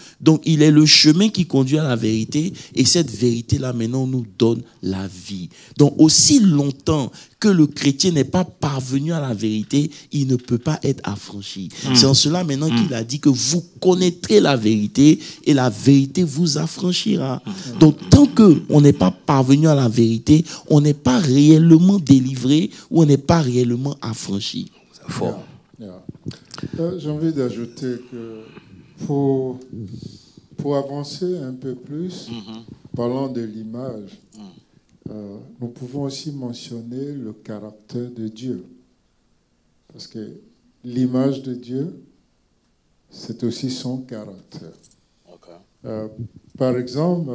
il est le chemin qui conduit à la vérité. Et cette vérité-là, maintenant, nous donne la vie. Donc, aussi longtemps que le chrétien n'est pas parvenu à la vérité, il ne peut pas être affranchi. C'est en cela maintenant qu'il a dit que vous connaîtrez la vérité et la vérité vous affranchira. Donc, tant qu'on n'est pas parvenu à la vérité, on n'est pas réellement délivré ou on n'est pas réellement affranchi. C'est fort. J'ai envie d'ajouter que pour avancer un peu plus, parlant de l'image, nous pouvons aussi mentionner le caractère de Dieu. Parce que l'image de Dieu, c'est aussi son caractère. Okay. Par exemple,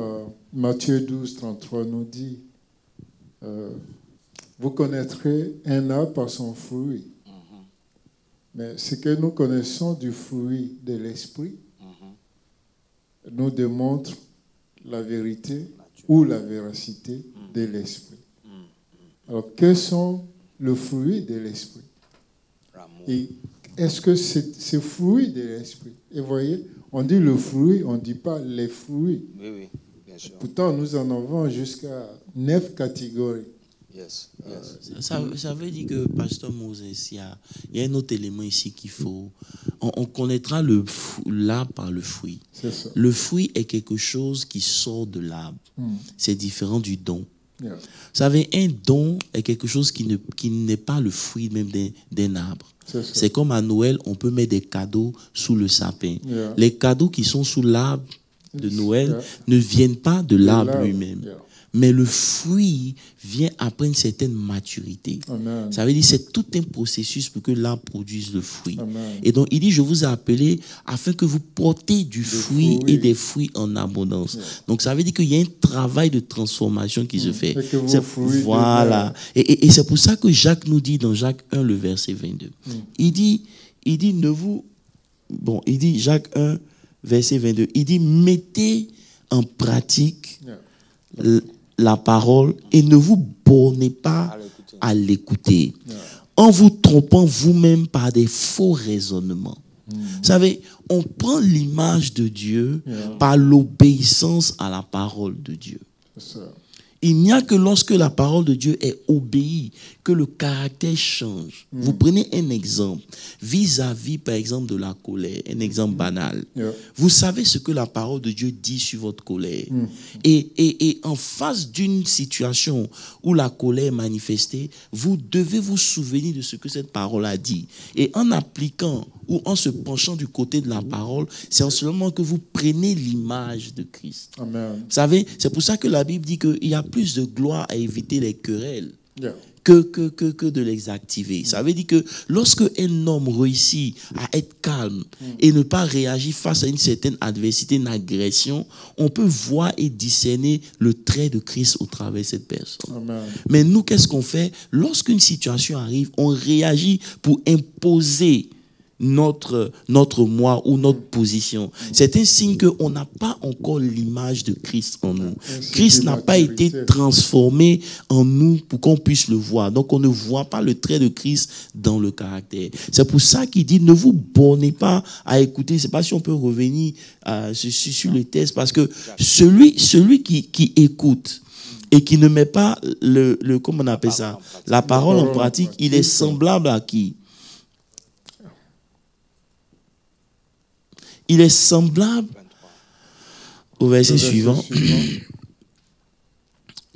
Matthieu 12, 33 nous dit, vous connaîtrez un arbre par son fruit. Mais ce que nous connaissons du fruit de l'esprit nous démontre la vérité ou la véracité de l'esprit. Alors, quels sont les fruits de l'esprit? Et est-ce que c'est ces fruits de l'esprit? Et voyez, on dit le fruit, on ne dit pas les fruits. Oui, bien sûr. Pourtant, nous en avons jusqu'à 9 catégories. Yes. Ça veut dire que, Pasteur Moses, il y a un autre élément ici qu'il faut. On connaîtra l'arbre par le fruit. C'est ça. Le fruit est quelque chose qui sort de l'arbre. C'est différent du don. Yeah. Vous savez, un don est quelque chose qui n'est pas le fruit même d'un arbre. C'est comme à Noël, on peut mettre des cadeaux sous le sapin. Yeah. Les cadeaux qui sont sous l'arbre de Noël ne viennent pas de l'arbre lui-même. Yeah. Mais le fruit vient après une certaine maturité. Amen. Ça veut dire que c'est tout un processus pour que l'arbre produise le fruit. Amen. Et donc, il dit, je vous ai appelé afin que vous portez du fruit et des fruits en abondance. Yeah. Donc, ça veut dire qu'il y a un travail de transformation qui se fait. Voilà. Et c'est pour ça que Jacques nous dit dans Jacques 1, le verset 22. Il dit, Jacques 1, verset 22, il dit, mettez en pratique la parole et ne vous bornez pas à l'écouter en vous trompant vous-même par des faux raisonnements. Vous savez, on prend l'image de Dieu par l'obéissance à la parole de Dieu. Il n'y a que lorsque la parole de Dieu est obéie que le caractère change. Vous prenez un exemple vis-à-vis, par exemple, de la colère, un exemple banal. Vous savez ce que la parole de Dieu dit sur votre colère. Et en face d'une situation où la colère est manifestée, vous devez vous souvenir de ce que cette parole a dit. Et en appliquant ou en se penchant du côté de la parole, c'est en ce moment que vous prenez l'image de Christ. Amen. Vous savez, c'est pour ça que la Bible dit qu'il y a plus de gloire à éviter les querelles que de les activer. Ça veut dire que lorsque un homme réussit à être calme et ne pas réagir face à une certaine adversité, une agression, on peut voir et discerner le trait de Christ au travers de cette personne. Amen. Mais nous, qu'est-ce qu'on fait? Lorsqu'une situation arrive, on réagit pour imposer notre moi ou notre position. C'est un signe qu'on n'a pas encore l'image de Christ en nous. Christ n'a pas été transformé en nous pour qu'on puisse le voir. Donc on ne voit pas le trait de Christ dans le caractère. C'est pour ça qu'il dit ne vous bornez pas à écouter. Je ne sais pas si on peut revenir sur le texte, parce que celui qui écoute et qui ne met pas comment on appelle ça, la parole en pratique, il est semblable à qui? Il est semblable au verset suivant.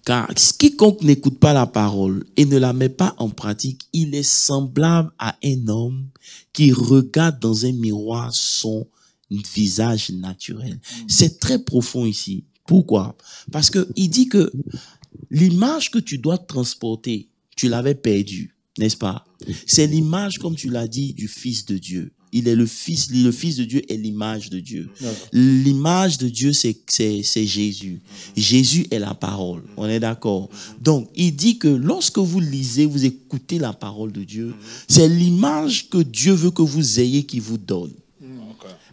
Car quiconque n'écoute pas la parole et ne la met pas en pratique, il est semblable à un homme qui regarde dans un miroir son visage naturel. C'est très profond ici. Pourquoi? Parce qu'il dit que l'image que tu dois transporter, tu l'avais perdue, n'est-ce pas? C'est l'image, comme tu l'as dit, du Fils de Dieu. il est le fils de Dieu est l'image de Dieu. L'image de Dieu, c'est Jésus. Jésus est la parole. On est d'accord? Donc, il dit que lorsque vous lisez, vous écoutez la parole de Dieu, c'est l'image que Dieu veut que vous ayez qui vous donne.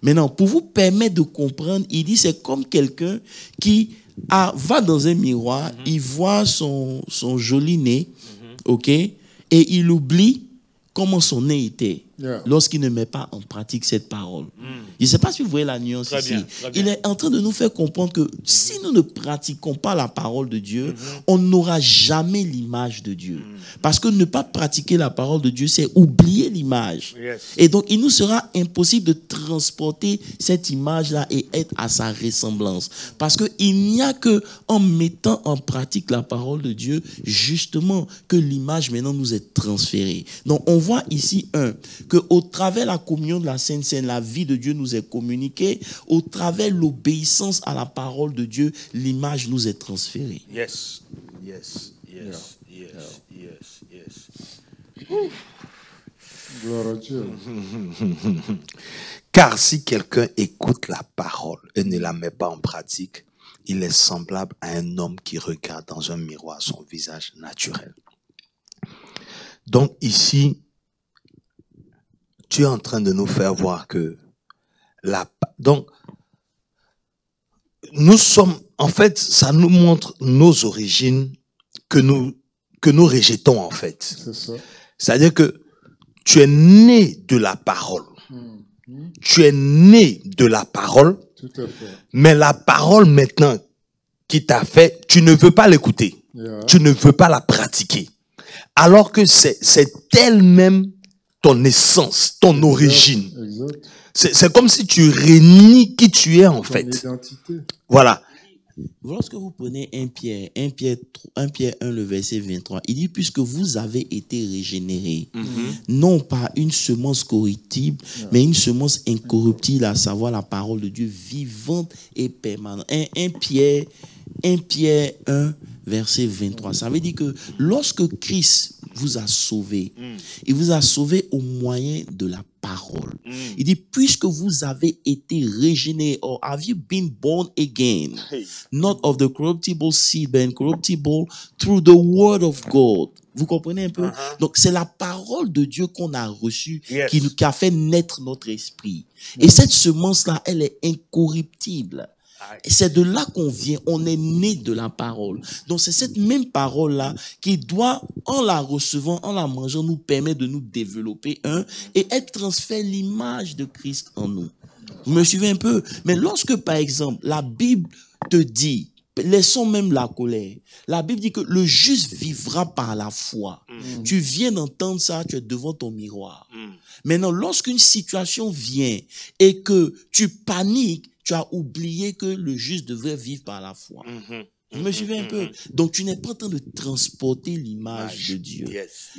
Maintenant, pour vous permettre de comprendre, il dit c'est comme quelqu'un qui va dans un miroir, il voit son joli nez, ok, et il oublie comment son nez était lorsqu'il ne met pas en pratique cette parole. Je ne sais pas si vous voyez la nuance Très ici. bien. Il est en train de nous faire comprendre que si nous ne pratiquons pas la parole de Dieu, on n'aura jamais l'image de Dieu. Parce que ne pas pratiquer la parole de Dieu, c'est oublier l'image. Yes. Et donc, il nous sera impossible de transporter cette image-là et être à sa ressemblance. Parce qu'il n'y a que en mettant en pratique la parole de Dieu, justement, que l'image maintenant nous est transférée. Donc, on voit ici, qu'au travers la communion de la Sainte Seine, la vie de Dieu nous est communiquée. Au travers l'obéissance à la parole de Dieu, l'image nous est transférée. Yes. Yes. Yes. Yes. Yes. Yes. Gloire à Dieu. Car si quelqu'un écoute la parole et ne la met pas en pratique, il est semblable à un homme qui regarde dans un miroir son visage naturel. Donc ici, tu es en train de nous faire voir que donc nous sommes, en fait, ça nous montre nos origines que nous rejetons en fait. C'est ça. C'est-à-dire que tu es né de la parole. Tu es né de la parole. Tout à fait. Mais la parole maintenant qui t'a fait, tu ne veux pas l'écouter. Tu ne veux pas la pratiquer. Alors que c'est elle-même ton essence, ton origine. Exact. C'est comme si tu réunis qui tu es en fait. Ton identité. Voilà. Lorsque vous prenez 1 Pierre 1, le verset 23, il dit, puisque vous avez été régénérés, non pas une semence corruptible, mais une semence incorruptible, à savoir la parole de Dieu vivante et permanente. 1 Pierre 1, verset 23. Ça veut dire que lorsque Christ vous a sauvé, il vous a sauvé au moyen de la parole. Il dit, puisque vous avez été régénérés, or have you been born again, not of the corruptible seed, but incorruptible, through the word of God. Vous comprenez un peu? Donc, c'est la parole de Dieu qu'on a reçue qui a fait naître notre esprit. Et cette semence-là, elle est incorruptible. C'est de là qu'on vient, on est né de la parole. Donc c'est cette même parole-là qui doit, en la recevant, en la mangeant, nous permettre de nous développer et être transféré l'image de Christ en nous. Vous me suivez un peu? Mais lorsque, par exemple, la Bible te dit, laissons même la colère, la Bible dit que le juste vivra par la foi. Tu viens d'entendre ça, tu es devant ton miroir. Maintenant, lorsqu'une situation vient et que tu paniques, tu as oublié que le juste devrait vivre par la foi. Vous me suivez un peu? Donc, tu n'es pas en train de transporter l'image de Dieu.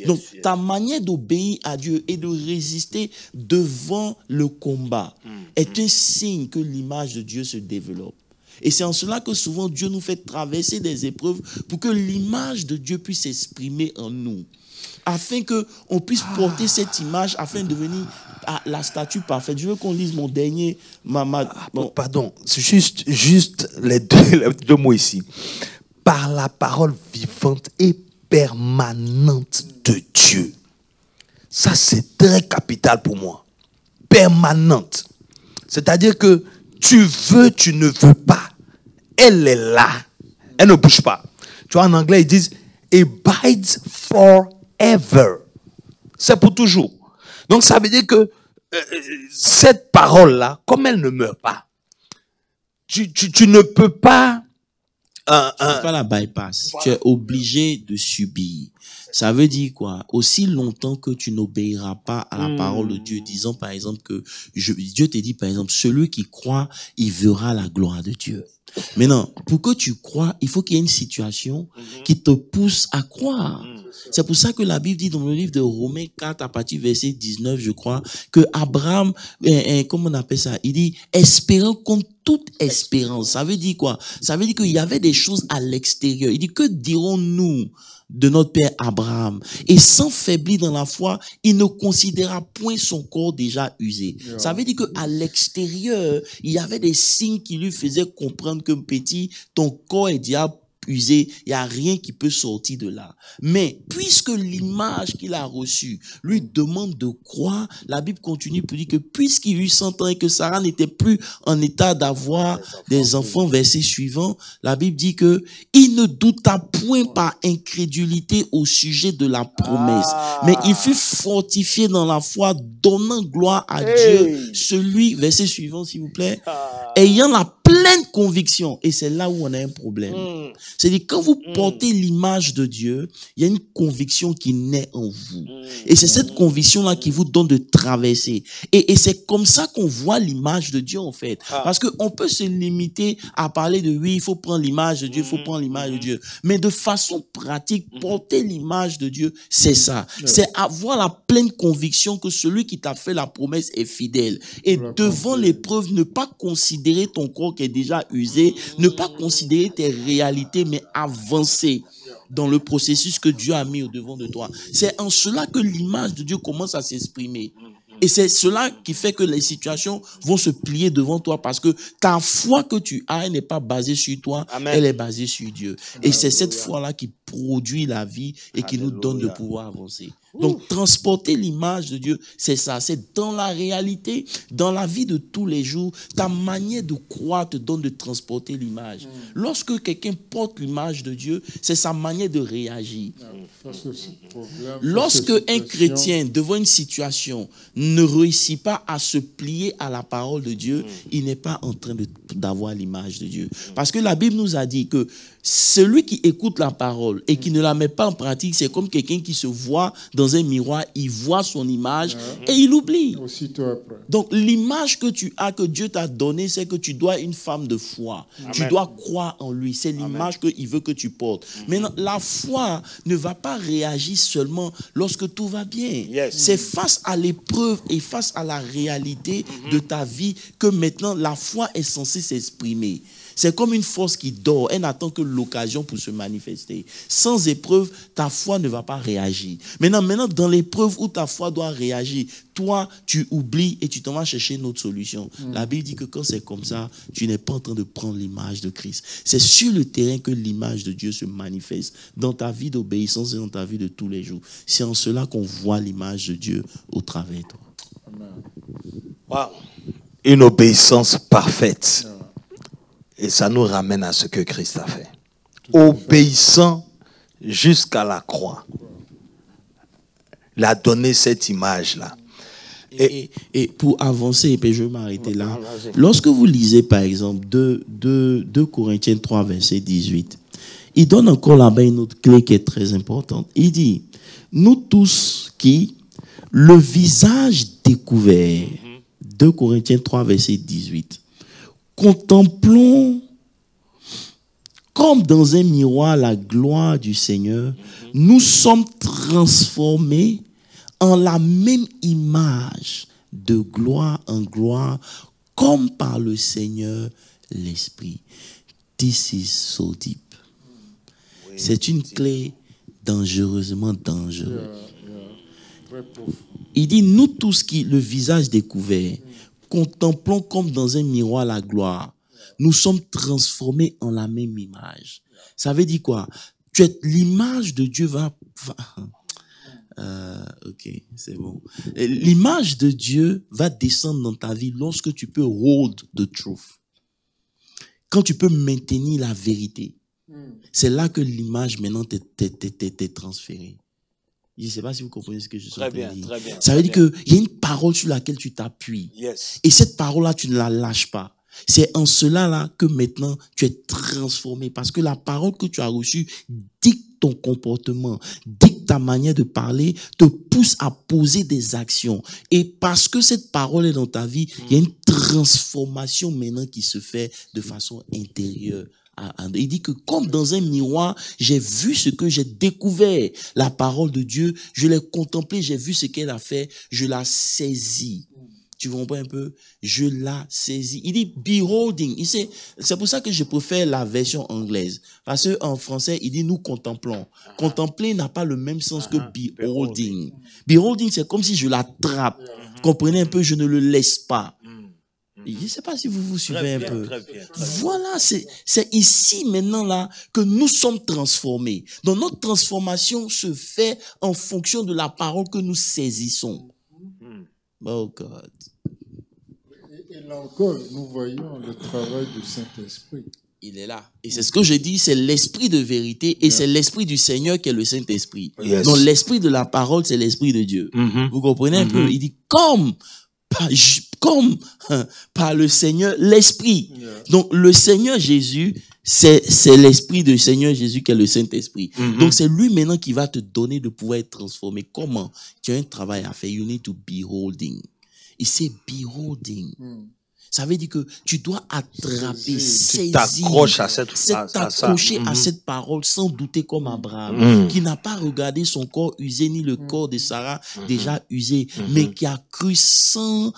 Donc, ta manière d'obéir à Dieu et de résister devant le combat est un signe que l'image de Dieu se développe. Et c'est en cela que souvent Dieu nous fait traverser des épreuves pour que l'image de Dieu puisse s'exprimer en nous. Afin qu'on puisse porter cette image, afin de devenir la statue parfaite. Je veux qu'on lise mon dernier... Pardon, c'est juste les deux mots ici. Par la parole vivante et permanente de Dieu. Ça, c'est très capital pour moi. Permanente. C'est-à-dire que tu veux, tu ne veux pas. Elle est là. Elle ne bouge pas. Tu vois, en anglais, ils disent « abides forever ». C'est pour toujours. Donc, ça veut dire que cette parole-là, comme elle ne meurt pas, tu ne peux pas... tu ne peux pas la bypass. Voilà. Tu es obligé de subir. Ça veut dire quoi? Aussi longtemps que tu n'obéiras pas à la parole de Dieu, disons par exemple que Dieu te dit par exemple, celui qui croit, il verra la gloire de Dieu. Maintenant, pour que tu crois, il faut qu'il y ait une situation qui te pousse à croire. C'est pour ça que la Bible dit dans le livre de Romains 4, à partir du verset 19, je crois, que Abraham, comment on appelle ça? Il dit, espérant contre toute espérance. Ça veut dire quoi? Ça veut dire qu'il y avait des choses à l'extérieur. Il dit, que dirons-nous de notre père Abraham? Et sans faiblir dans la foi, il ne considéra point son corps déjà usé. Ça veut dire qu'à l'extérieur, il y avait des signes qui lui faisaient comprendre que petit, ton corps est déjà usé, il n'y a rien qui peut sortir de là. Mais puisque l'image qu'il a reçue lui demande de croire, la Bible continue pour dire que puisqu'il eut 100 ans et que Sarah n'était plus en état d'avoir des enfants, verset suivant, la Bible dit que il ne douta point par incrédulité au sujet de la promesse, mais il fut fortifié dans la foi, donnant gloire à Dieu, celui, verset suivant s'il vous plaît, ayant la pleine conviction, et c'est là où on a un problème. C'est-à-dire, quand vous portez l'image de Dieu, il y a une conviction qui naît en vous. Et c'est cette conviction-là qui vous donne de traverser. Et c'est comme ça qu'on voit l'image de Dieu, en fait. Parce qu'on peut se limiter à parler de oui, il faut prendre l'image de Dieu, il faut prendre l'image de Dieu. Mais de façon pratique, porter l'image de Dieu, c'est ça. C'est avoir la pleine conviction que celui qui t'a fait la promesse est fidèle. Et devant l'épreuve, ne pas considérer ton corps qui est déjà usé, ne pas considérer tes réalités, mais avancer dans le processus que Dieu a mis au devant de toi. C'est en cela que l'image de Dieu commence à s'exprimer. Et c'est cela qui fait que les situations vont se plier devant toi, parce que ta foi que tu as, elle n'est pas basée sur toi, elle est basée sur Dieu. Et c'est cette foi-là qui produit la vie et qui nous donne de pouvoir avancer. Donc, transporter l'image de Dieu, c'est ça. C'est dans la réalité, dans la vie de tous les jours, ta manière de croire te donne de transporter l'image. Lorsque quelqu'un porte l'image de Dieu, c'est sa manière de réagir. Lorsque un chrétien, devant une situation, ne réussit pas à se plier à la parole de Dieu, il n'est pas en train d'avoir l'image de Dieu. Parce que la Bible nous a dit que celui qui écoute la parole et qui ne la met pas en pratique, c'est comme quelqu'un qui se voit dans un miroir, il voit son image et il oublie. Donc l'image que tu as, que Dieu t'a donnée, c'est que tu dois une femme de foi. Tu dois croire en lui. C'est l'image qu'il veut que tu portes. Maintenant, la foi ne va pas réagir seulement lorsque tout va bien. C'est face à l'épreuve et face à la réalité de ta vie que maintenant la foi est censée s'exprimer. C'est comme une force qui dort, elle n'attend que l'occasion pour se manifester. Sans épreuve, ta foi ne va pas réagir. Maintenant, dans l'épreuve où ta foi doit réagir, toi, tu oublies et tu t'en vas chercher une autre solution. La Bible dit que quand c'est comme ça, tu n'es pas en train de prendre l'image de Christ. C'est sur le terrain que l'image de Dieu se manifeste, dans ta vie d'obéissance et dans ta vie de tous les jours. C'est en cela qu'on voit l'image de Dieu au travers de toi. Wow. Une obéissance parfaite. Et ça nous ramène à ce que Christ a fait. Obéissant jusqu'à la croix. Il a donné cette image-là. Et pour avancer, et puis je vais m'arrêter là. Lorsque vous lisez, par exemple, 2 Corinthiens 3, verset 18, il donne encore là-bas une autre clé qui est très importante. Il dit, nous tous qui, le visage découvert, 2 Corinthiens 3, verset 18, contemplons comme dans un miroir la gloire du Seigneur, nous sommes transformés en la même image, de gloire en gloire, comme par le Seigneur l'Esprit. This is so deep. C'est une clé dangereusement dangereuse. Il dit, nous tous qui, le visage découvert, contemplons comme dans un miroir la gloire. Nous sommes transformés en la même image. Ça veut dire quoi? L'image de Dieu ok, c'est bon. L'image de Dieu va descendre dans ta vie lorsque tu peux hold the truth. Quand tu peux maintenir la vérité. C'est là que l'image maintenant t'est transférée. Je ne sais pas si vous comprenez ce que je suis en train de dire. Très bien. Ça veut dire qu'il y a une parole sur laquelle tu t'appuies. Et cette parole-là, tu ne la lâches pas. C'est en cela-là que maintenant, tu es transformé. Parce que la parole que tu as reçue dicte ton comportement, dicte ta manière de parler te pousse à poser des actions. Et parce que cette parole est dans ta vie, il y a une transformation maintenant qui se fait de façon intérieure. Il dit que comme dans un miroir, j'ai vu ce que j'ai découvert. La parole de Dieu, je l'ai contemplée, j'ai vu ce qu'elle a fait, je la saisis. Tu comprends un peu? Je la saisis. Il dit beholding. C'est pour ça que je préfère la version anglaise. Parce qu'en français, il dit nous contemplons. Contempler n'a pas le même sens que beholding. Beholding, c'est comme si je l'attrape. Comprenez un peu, je ne le laisse pas. Je ne sais pas si vous suivez un peu. Voilà, c'est ici maintenant là que nous sommes transformés. Donc notre transformation se fait en fonction de la parole que nous saisissons. Oh God. Et là encore, nous voyons le travail du Saint-Esprit. Il est là. Et c'est ce que je dis, c'est l'esprit de vérité et c'est l'esprit du Seigneur qui est le Saint-Esprit. Yes. Donc l'esprit de la parole, c'est l'esprit de Dieu. Vous comprenez un peu? Il dit comme par le Seigneur, l'Esprit. Donc, le Seigneur Jésus, c'est l'Esprit du Seigneur Jésus qui est le Saint-Esprit. Donc, c'est lui maintenant qui va te donner de pouvoir être transformé. Comment? Tu as un travail à faire. You need to beholding. Il sait beholding. Ça veut dire que tu dois attraper, saisir, t'accrocher à cette parole sans douter comme Abraham, qui n'a pas regardé son corps usé ni le corps de Sarah déjà usé, mais qui a cru sans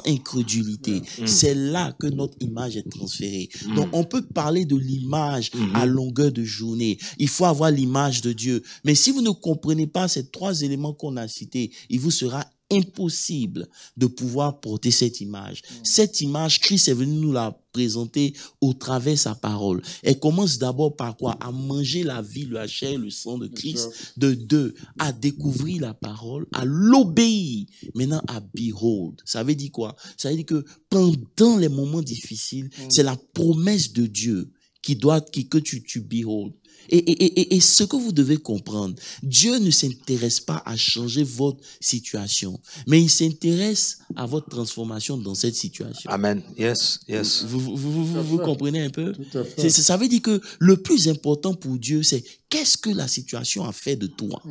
incrédulité. C'est là que notre image est transférée. Donc, on peut parler de l'image à longueur de journée. Il faut avoir l'image de Dieu. Mais si vous ne comprenez pas ces trois éléments qu'on a cités, il vous sera impossible de pouvoir porter cette image. Cette image, Christ est venu nous la présenter au travers de sa parole. Elle commence d'abord par quoi? À manger la vie, la chair, le sang de Christ. De deux, à découvrir la parole, à l'obéir. Maintenant, à behold. Ça veut dire quoi? Ça veut dire que pendant les moments difficiles, c'est la promesse de Dieu que tu behold. Et ce que vous devez comprendre, Dieu ne s'intéresse pas à changer votre situation, mais il s'intéresse à votre transformation dans cette situation. Amen. Yes, yes. Vous comprenez un peu? Tout à fait. Ça veut dire que le plus important pour Dieu, c'est qu'est-ce que la situation a fait de toi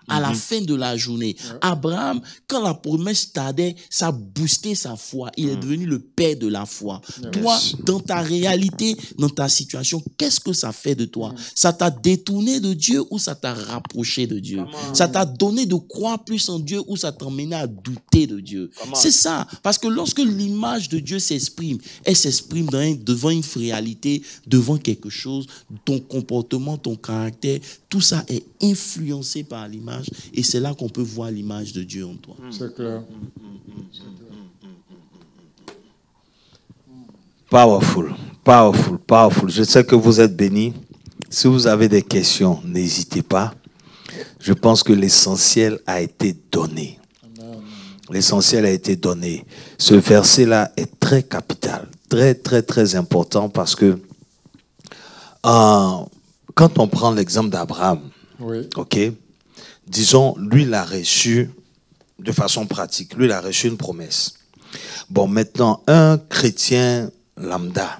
à la fin de la journée. Abraham, quand la promesse tardait, ça boostait sa foi. Il est devenu le père de la foi. Toi, dans ta réalité, dans ta situation, qu'est-ce que ça fait de toi? Ça t'a détourné de Dieu ou ça t'a rapproché de Dieu? Ça t'a donné de croire plus en Dieu ou ça t'a emmené à douter de Dieu? C'est ça. Parce que lorsque l'image de Dieu s'exprime, elle s'exprime devant une réalité, devant quelque chose, ton comportement, ton caractère, tout ça est influencé par l'image et c'est là qu'on peut voir l'image de Dieu en toi. C'est clair. Powerful, powerful, powerful. Je sais que vous êtes bénis. Si vous avez des questions, n'hésitez pas. Je pense que l'essentiel a été donné. L'essentiel a été donné. Ce verset-là est très capital, très, très, très important parce que quand on prend l'exemple d'Abraham, ok, disons, lui, il a reçu de façon pratique, lui, il a reçu une promesse. Bon, maintenant, un chrétien lambda,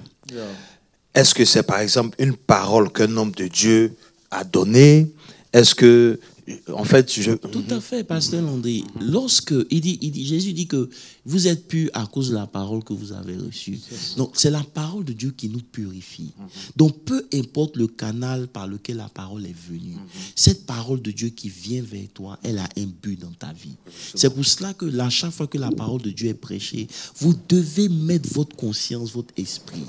est-ce que c'est par exemple une parole qu'un homme de Dieu a donnée? Est-ce que, en fait, Tout à fait, pasteur Landry. Lorsque Jésus dit que vous êtes purs à cause de la parole que vous avez reçue. Donc, c'est la parole de Dieu qui nous purifie. Donc, peu importe le canal par lequel la parole est venue, cette parole de Dieu qui vient vers toi, elle a un but dans ta vie. C'est pour cela que chaque fois que la parole de Dieu est prêchée, vous devez mettre votre conscience, votre esprit.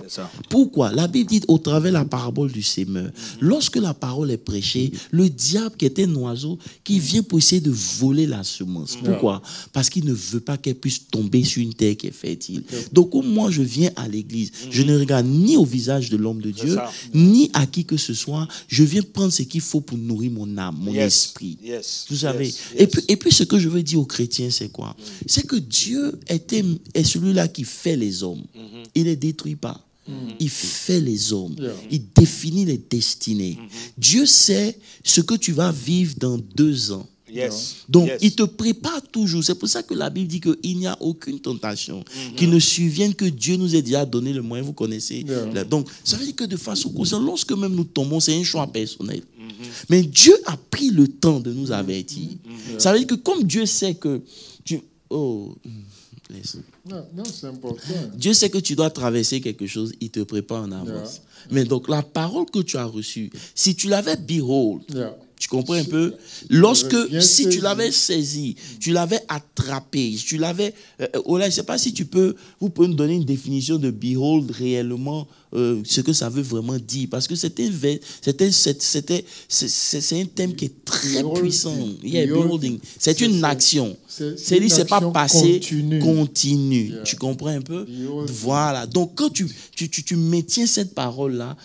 Pourquoi? La Bible dit au travers de la parabole du sémeur, lorsque la parole est prêchée, le diable qui était un oiseau qui vient pour essayer de voler la semence. Pourquoi? Parce qu'il ne veut pas qu'elle puisse tomber sur une terre qui est fertile. Donc, quand moi je viens à l'église, je ne regarde ni au visage de l'homme de Dieu, ni à qui que ce soit. Je viens prendre ce qu'il faut pour nourrir mon âme, mon esprit. Vous savez. Et puis, ce que je veux dire aux chrétiens, c'est quoi? C'est que Dieu est celui-là qui fait les hommes. Il ne les détruit pas. Il fait les hommes. Il définit les destinées. Dieu sait ce que tu vas vivre dans 2 ans. Donc, il te prépare toujours. C'est pour ça que la Bible dit qu'il n'y a aucune tentation qui ne survienne que Dieu nous ait déjà donné le moyen. Vous connaissez. Donc, ça veut dire que de façon consciente, lorsque même nous tombons, c'est un choix personnel. Mais Dieu a pris le temps de nous avertir. Ça veut dire que comme Dieu sait que... laisse. Non, c'est important. Dieu sait que tu dois traverser quelque chose, il te prépare en avance. Mais donc, la parole que tu as reçue, si tu l'avais behold, tu comprends un peu? Si tu l'avais saisi, tu l'avais attrapé, tu l'avais... je ne sais pas si vous pouvez nous donner une définition de behold réellement, ce que ça veut vraiment dire. Parce que c'est un thème qui est très puissant. Beholding. C'est une action. C'est pas passé, continue. Tu comprends un peu? Voilà. Donc, quand tu maintiens cette parole-là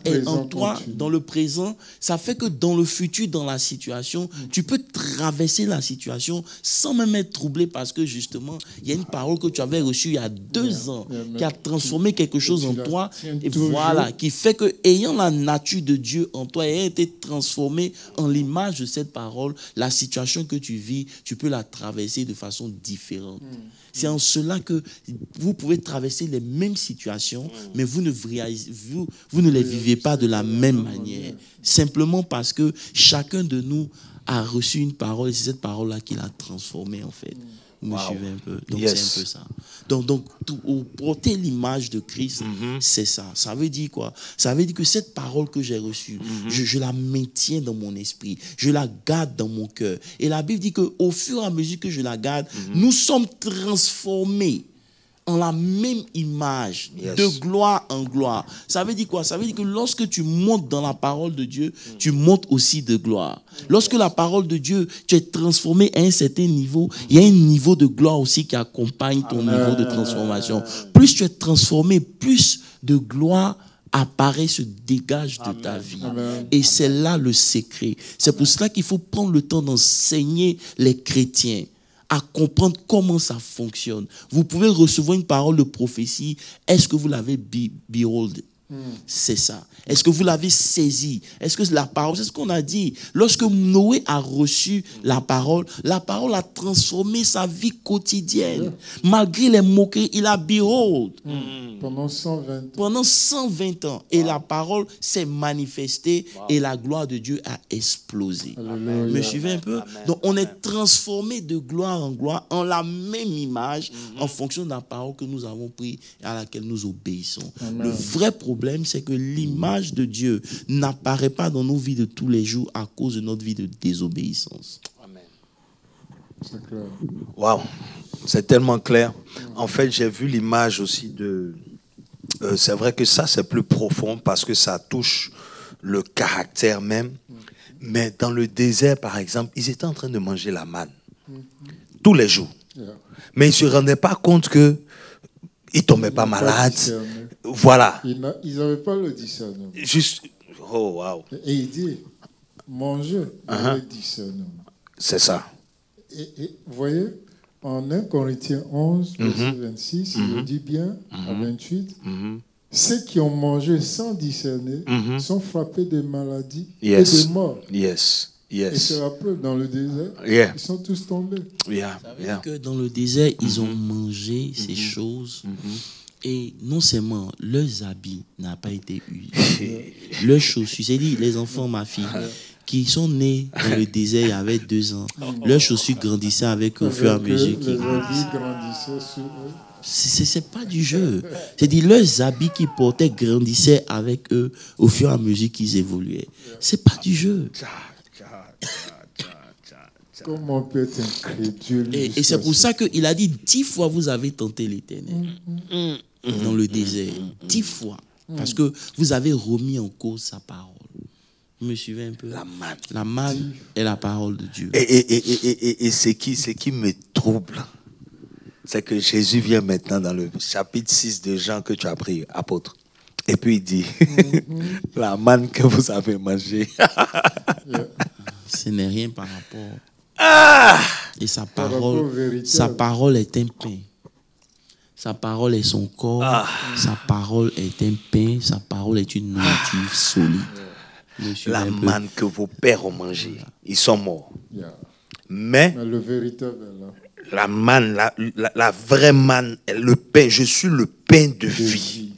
est en toi, dans le présent, ça fait que dans le futur, dans la situation, tu peux traverser la situation sans même être troublé parce que justement, il y a une parole que tu avais reçue il y a 2 ans qui a transformé quelque chose en toi et voilà, qui fait que ayant la nature de Dieu en toi, ayant été transformé en l'image de cette parole, la situation que tu vis, tu peux la traverser de façon différente. C'est en cela que vous pouvez traverser les mêmes situations, mais vous ne les vivez pas de la même manière. Simplement parce que chacun de nous a reçu une parole et c'est cette parole-là qui l'a transformé en fait. Vous me suivez un peu? Donc c'est un peu ça. Donc porter l'image de Christ, c'est ça. Ça veut dire quoi? Ça veut dire que cette parole que j'ai reçue, je la maintiens dans mon esprit. Je la garde dans mon cœur. Et la Bible dit qu'au fur et à mesure que je la garde, nous sommes transformés en la même image, de gloire en gloire. Ça veut dire quoi? Ça veut dire que lorsque tu montes dans la parole de Dieu, tu montes aussi de gloire. Lorsque la parole de Dieu, tu es transformé à un certain niveau, il y a un niveau de gloire aussi qui accompagne ton niveau de transformation. Plus tu es transformé, plus de gloire apparaît, se dégage de ta vie. Et c'est là le secret. C'est pour cela qu'il faut prendre le temps d'enseigner les chrétiens à comprendre comment ça fonctionne. Vous pouvez recevoir une parole de prophétie. Est-ce que vous l'avez behold? C'est ça. Est-ce que vous l'avez saisi? Est-ce que la parole, c'est ce qu'on a dit. Lorsque Noé a reçu la parole a transformé sa vie quotidienne. Malgré les moqueries, il a behold. Pendant 120 ans. Pendant 120 ans. Et la parole s'est manifestée et la gloire de Dieu a explosé. Alléluia. Me suivez un peu? Donc on est transformé de gloire en gloire en la même image en fonction de la parole que nous avons prise et à laquelle nous obéissons. Le vrai problème, c'est que l'image de Dieu n'apparaît pas dans nos vies de tous les jours à cause de notre vie de désobéissance. Amen. C'est clair. Waouh, c'est tellement clair. En fait, j'ai vu l'image aussi de... c'est vrai que ça, c'est plus profond parce que ça touche le caractère même. Mais dans le désert, par exemple, ils étaient en train de manger la manne tous les jours. Mais ils ne se rendaient pas compte qu'ils ne tombaient pas malades. Voilà. Ils n'avaient pas le discernement. Juste... Oh, waouh. Et il dit, mangez avec discernement. C'est ça. Et vous voyez, en 1 Corinthiens 11, verset 26, il dit bien, à 28, ceux qui ont mangé sans discerner sont frappés de maladies et de morts. Et c'est un peu dans le désert, ils sont tous tombés. Ça veut dire que dans le désert, ils ont mangé ces choses. Et non seulement leurs habits n'ont pas été usés, leurs chaussures, c'est dit les enfants, ma fille, qui sont nés dans le désert il y avait 2 ans, leurs chaussures grandissaient avec au fur et à mesure qu'ils grandissaient. C'est pas du jeu. C'est-à-dire leurs habits qu'ils portaient grandissaient avec eux au fur et à mesure qu'ils évoluaient. C'est pas du jeu. Comment on peut être incrédule? Et c'est pour ça qu'il a dit 10 fois vous avez tenté l'Éternel dans le désert. 10 fois. Parce que vous avez remis en cause sa parole. Vous me suivez un peu? La manne est la parole de Dieu. Et ce qui me trouble, c'est que Jésus vient maintenant dans le chapitre 6 de Jean que tu as pris, apôtre. Et puis il dit, la manne que vous avez mangée. Ce n'est rien par rapport. Et sa parole est un pain. Sa parole est son corps. Sa parole est un pain. Sa parole est une nourriture solide. La manne que vos pères ont mangée, ils sont morts. Mais le véritable là. La manne, la vraie manne, le pain, je suis le pain de vie.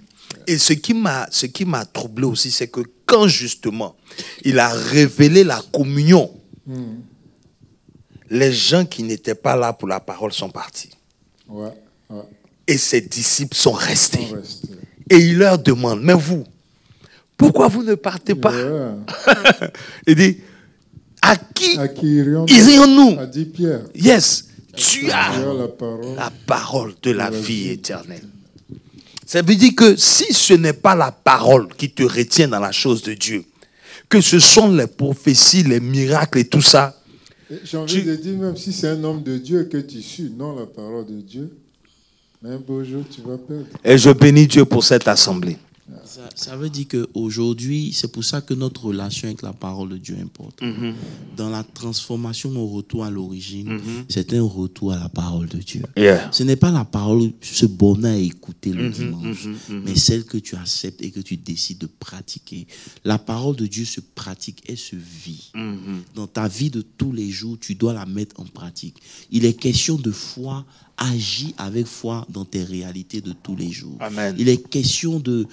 Et ce qui m'a troublé aussi, c'est que quand justement il a révélé la communion, les gens qui n'étaient pas là pour la parole sont partis. Ouais, ouais. Et ses disciples sont restés. Et il leur demande, mais vous, pourquoi vous ne partez pas? Il dit, à qui irions-nous? A dit Pierre. Yes, tu as la parole de la vie éternelle. Ça veut dire que si ce n'est pas la parole qui te retient dans la chose de Dieu, que ce sont les prophéties, les miracles et tout ça. J'ai envie de dire, même si c'est un homme de Dieu que tu suis, non la parole de Dieu, mais un beau jour tu vas perdre. Et je bénis Dieu pour cette assemblée. Ça veut dire qu'aujourd'hui, c'est pour ça que notre relation avec la parole de Dieu est importante. Dans la transformation, au retour à l'origine, c'est un retour à la parole de Dieu. Ce n'est pas la parole, ce bonheur à écouter le dimanche, mais celle que tu acceptes et que tu décides de pratiquer. La parole de Dieu se pratique et se vit. Dans ta vie de tous les jours, tu dois la mettre en pratique. Il est question de foi. Agis avec foi dans tes réalités de tous les jours. Amen. Il est question de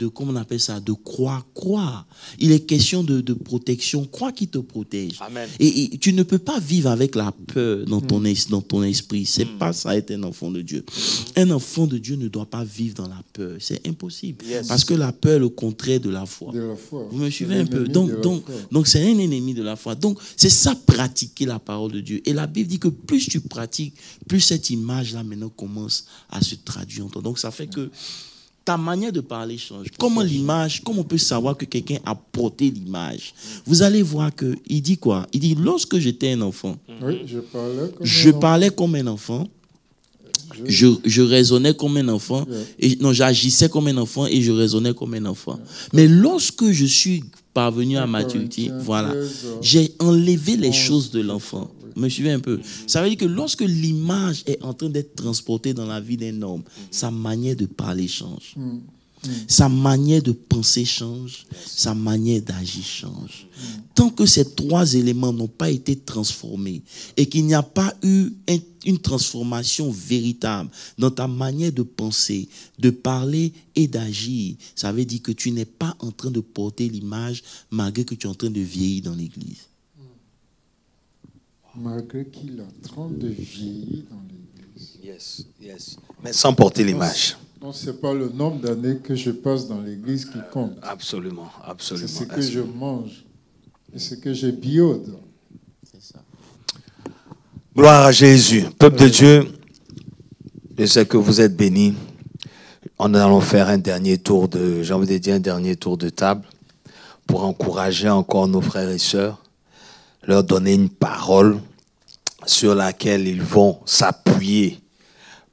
comment on appelle ça, de croire. Il est question de protection, crois qu'il te protège. Amen. Et tu ne peux pas vivre avec la peur dans ton esprit. C'est pas ça être un enfant de Dieu. Un enfant de Dieu ne doit pas vivre dans la peur. C'est impossible. Parce que la peur est le contraire de la foi. Vous me suivez un peu? Donc c'est un ennemi de la foi. Donc c'est ça, pratiquer la parole de Dieu. Et la Bible dit que plus tu pratiques, plus cette image là maintenant commence à se traduire en toi. Donc ça fait que ta manière de parler change. Comment on peut savoir que quelqu'un a porté l'image? Vous allez voir que il dit quoi? Il dit, lorsque j'étais un enfant, oui, je parlais comme un enfant. Je raisonnais comme un enfant, j'agissais comme un enfant et je raisonnais comme un enfant. Mais lorsque je suis parvenu à maturité, voilà, j'ai enlevé les choses de l'enfant. Me suivez un peu? Ça veut dire que lorsque l'image est en train d'être transportée dans la vie d'un homme, sa manière de parler change. Sa manière de penser change, sa manière d'agir change. Tant que ces trois éléments n'ont pas été transformés et qu'il n'y a pas eu une transformation véritable dans ta manière de penser, de parler et d'agir, ça veut dire que tu n'es pas en train de porter l'image malgré que tu es en train de vieillir dans l'église. Malgré qu'il est en train de vieillir dans l'église. Yes. Mais sans porter l'image. Non, ce n'est pas le nombre d'années que je passe dans l'église qui compte. Absolument. C'est ce que je mange et ce que je biode. C'est ça. Gloire à Jésus. Peuple de Dieu, je sais que vous êtes bénis. On allons faire un dernier tour de table pour encourager encore nos frères et sœurs, leur donner une parole sur laquelle ils vont s'appuyer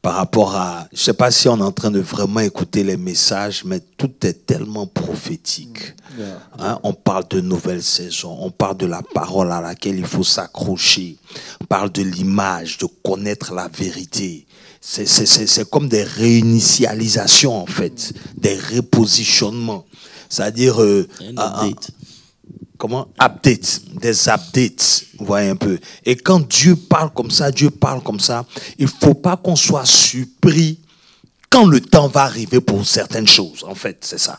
par rapport à... Je ne sais pas si on est en train de vraiment écouter les messages, mais tout est tellement prophétique. Hein? On parle de nouvelles saisons, on parle de la parole à laquelle il faut s'accrocher, on parle de l'image, de connaître la vérité. C'est comme des réinitialisations en fait, des repositionnements. C'est-à-dire... des updates, vous voyez un peu. Et quand Dieu parle comme ça, il ne faut pas qu'on soit surpris quand le temps va arriver pour certaines choses, en fait, c'est ça.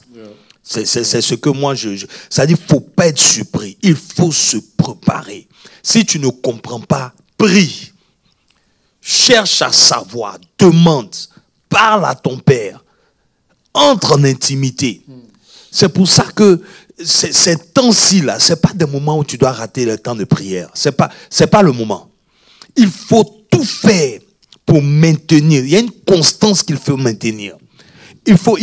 C'est ce que moi, ça dit, il ne faut pas être surpris, il faut se préparer. Si tu ne comprends pas, prie, cherche à savoir, demande, parle à ton Père, entre en intimité. C'est pour ça que ces temps-ci là, c'est pas des moments où tu dois rater le temps de prière. C'est pas le moment. Il faut tout faire pour maintenir. Il y a une constance qu'il faut maintenir. Il faut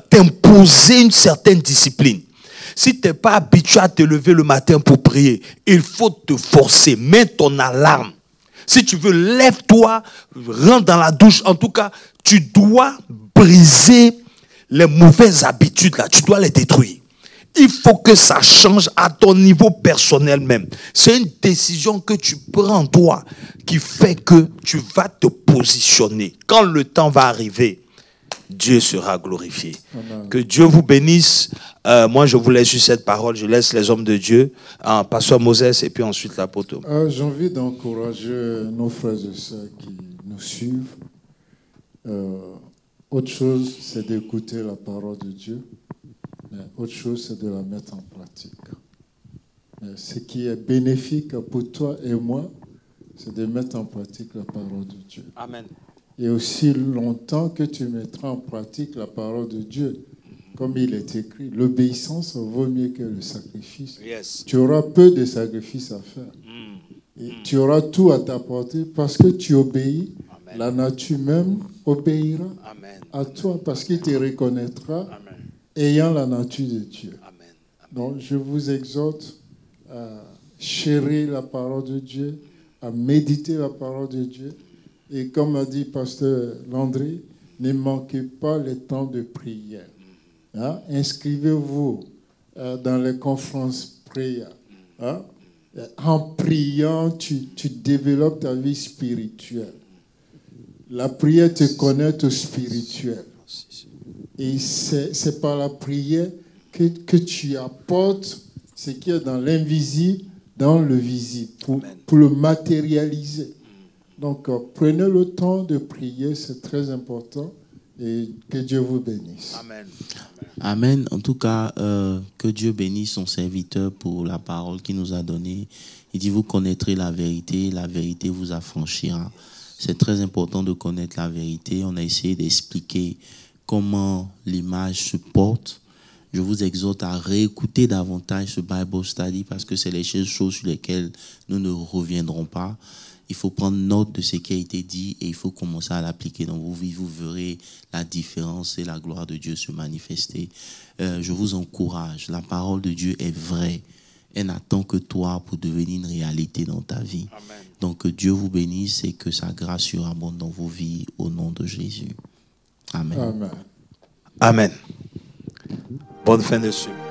t'imposer une certaine discipline. Si tu n'es pas habitué à te lever le matin pour prier, il faut te forcer. Mets ton alarme. Si tu veux, lève-toi, rentre dans la douche. En tout cas, tu dois briser les mauvaises habitudes là, tu dois les détruire. Il faut que ça change à ton niveau personnel même. C'est une décision que tu prends toi qui fait que tu vas te positionner. Quand le temps va arriver, Dieu sera glorifié. Amen. Que Dieu vous bénisse. Moi, je vous laisse juste cette parole. Je laisse les hommes de Dieu. Pasteur Moses et puis ensuite l'apôtre. J'ai envie d'encourager nos frères et sœurs qui nous suivent. Autre chose, c'est d'écouter la parole de Dieu. Mais autre chose, c'est de la mettre en pratique. Mais ce qui est bénéfique pour toi et moi, c'est de mettre en pratique la parole de Dieu. Amen. Et aussi longtemps que tu mettras en pratique la parole de Dieu, comme il est écrit, l'obéissance vaut mieux que le sacrifice. Yes. Tu auras peu de sacrifices à faire. Et tu auras tout à t'apporter parce que tu obéis. Amen. La nature même obéira Amen. à toi parce qu'il te reconnaîtra Amen. ayant la nature de Dieu. Amen. Donc, je vous exhorte à chérir la parole de Dieu, à méditer la parole de Dieu. Et comme a dit Pasteur Landry, ne manquez pas les temps de prière. Hein? Inscrivez-vous dans les conférences prières. Hein? En priant, tu développes ta vie spirituelle. La prière te connecte au spirituel. Et c'est par la prière que tu apportes ce qui est dans l'invisible, dans le visible, pour le matérialiser. Donc, prenez le temps de prier, c'est très important. Et que Dieu vous bénisse. Amen. Amen. En tout cas, que Dieu bénisse son serviteur pour la parole qu'il nous a donnée. Il dit, vous connaîtrez la vérité vous affranchira. C'est très important de connaître la vérité. On a essayé d'expliquer comment l'image se porte. Je vous exhorte à réécouter davantage ce Bible Study parce que c'est les choses sur lesquelles nous ne reviendrons pas. Il faut prendre note de ce qui a été dit et il faut commencer à l'appliquer dans vos vies. Vous verrez la différence et la gloire de Dieu se manifester. Je vous encourage. La parole de Dieu est vraie. Elle n'attend que toi pour devenir une réalité dans ta vie. Amen. Donc que Dieu vous bénisse et que sa grâce surabonde dans vos vies au nom de Jésus. Amen. Amen. Amen. Bonne fin de semaine.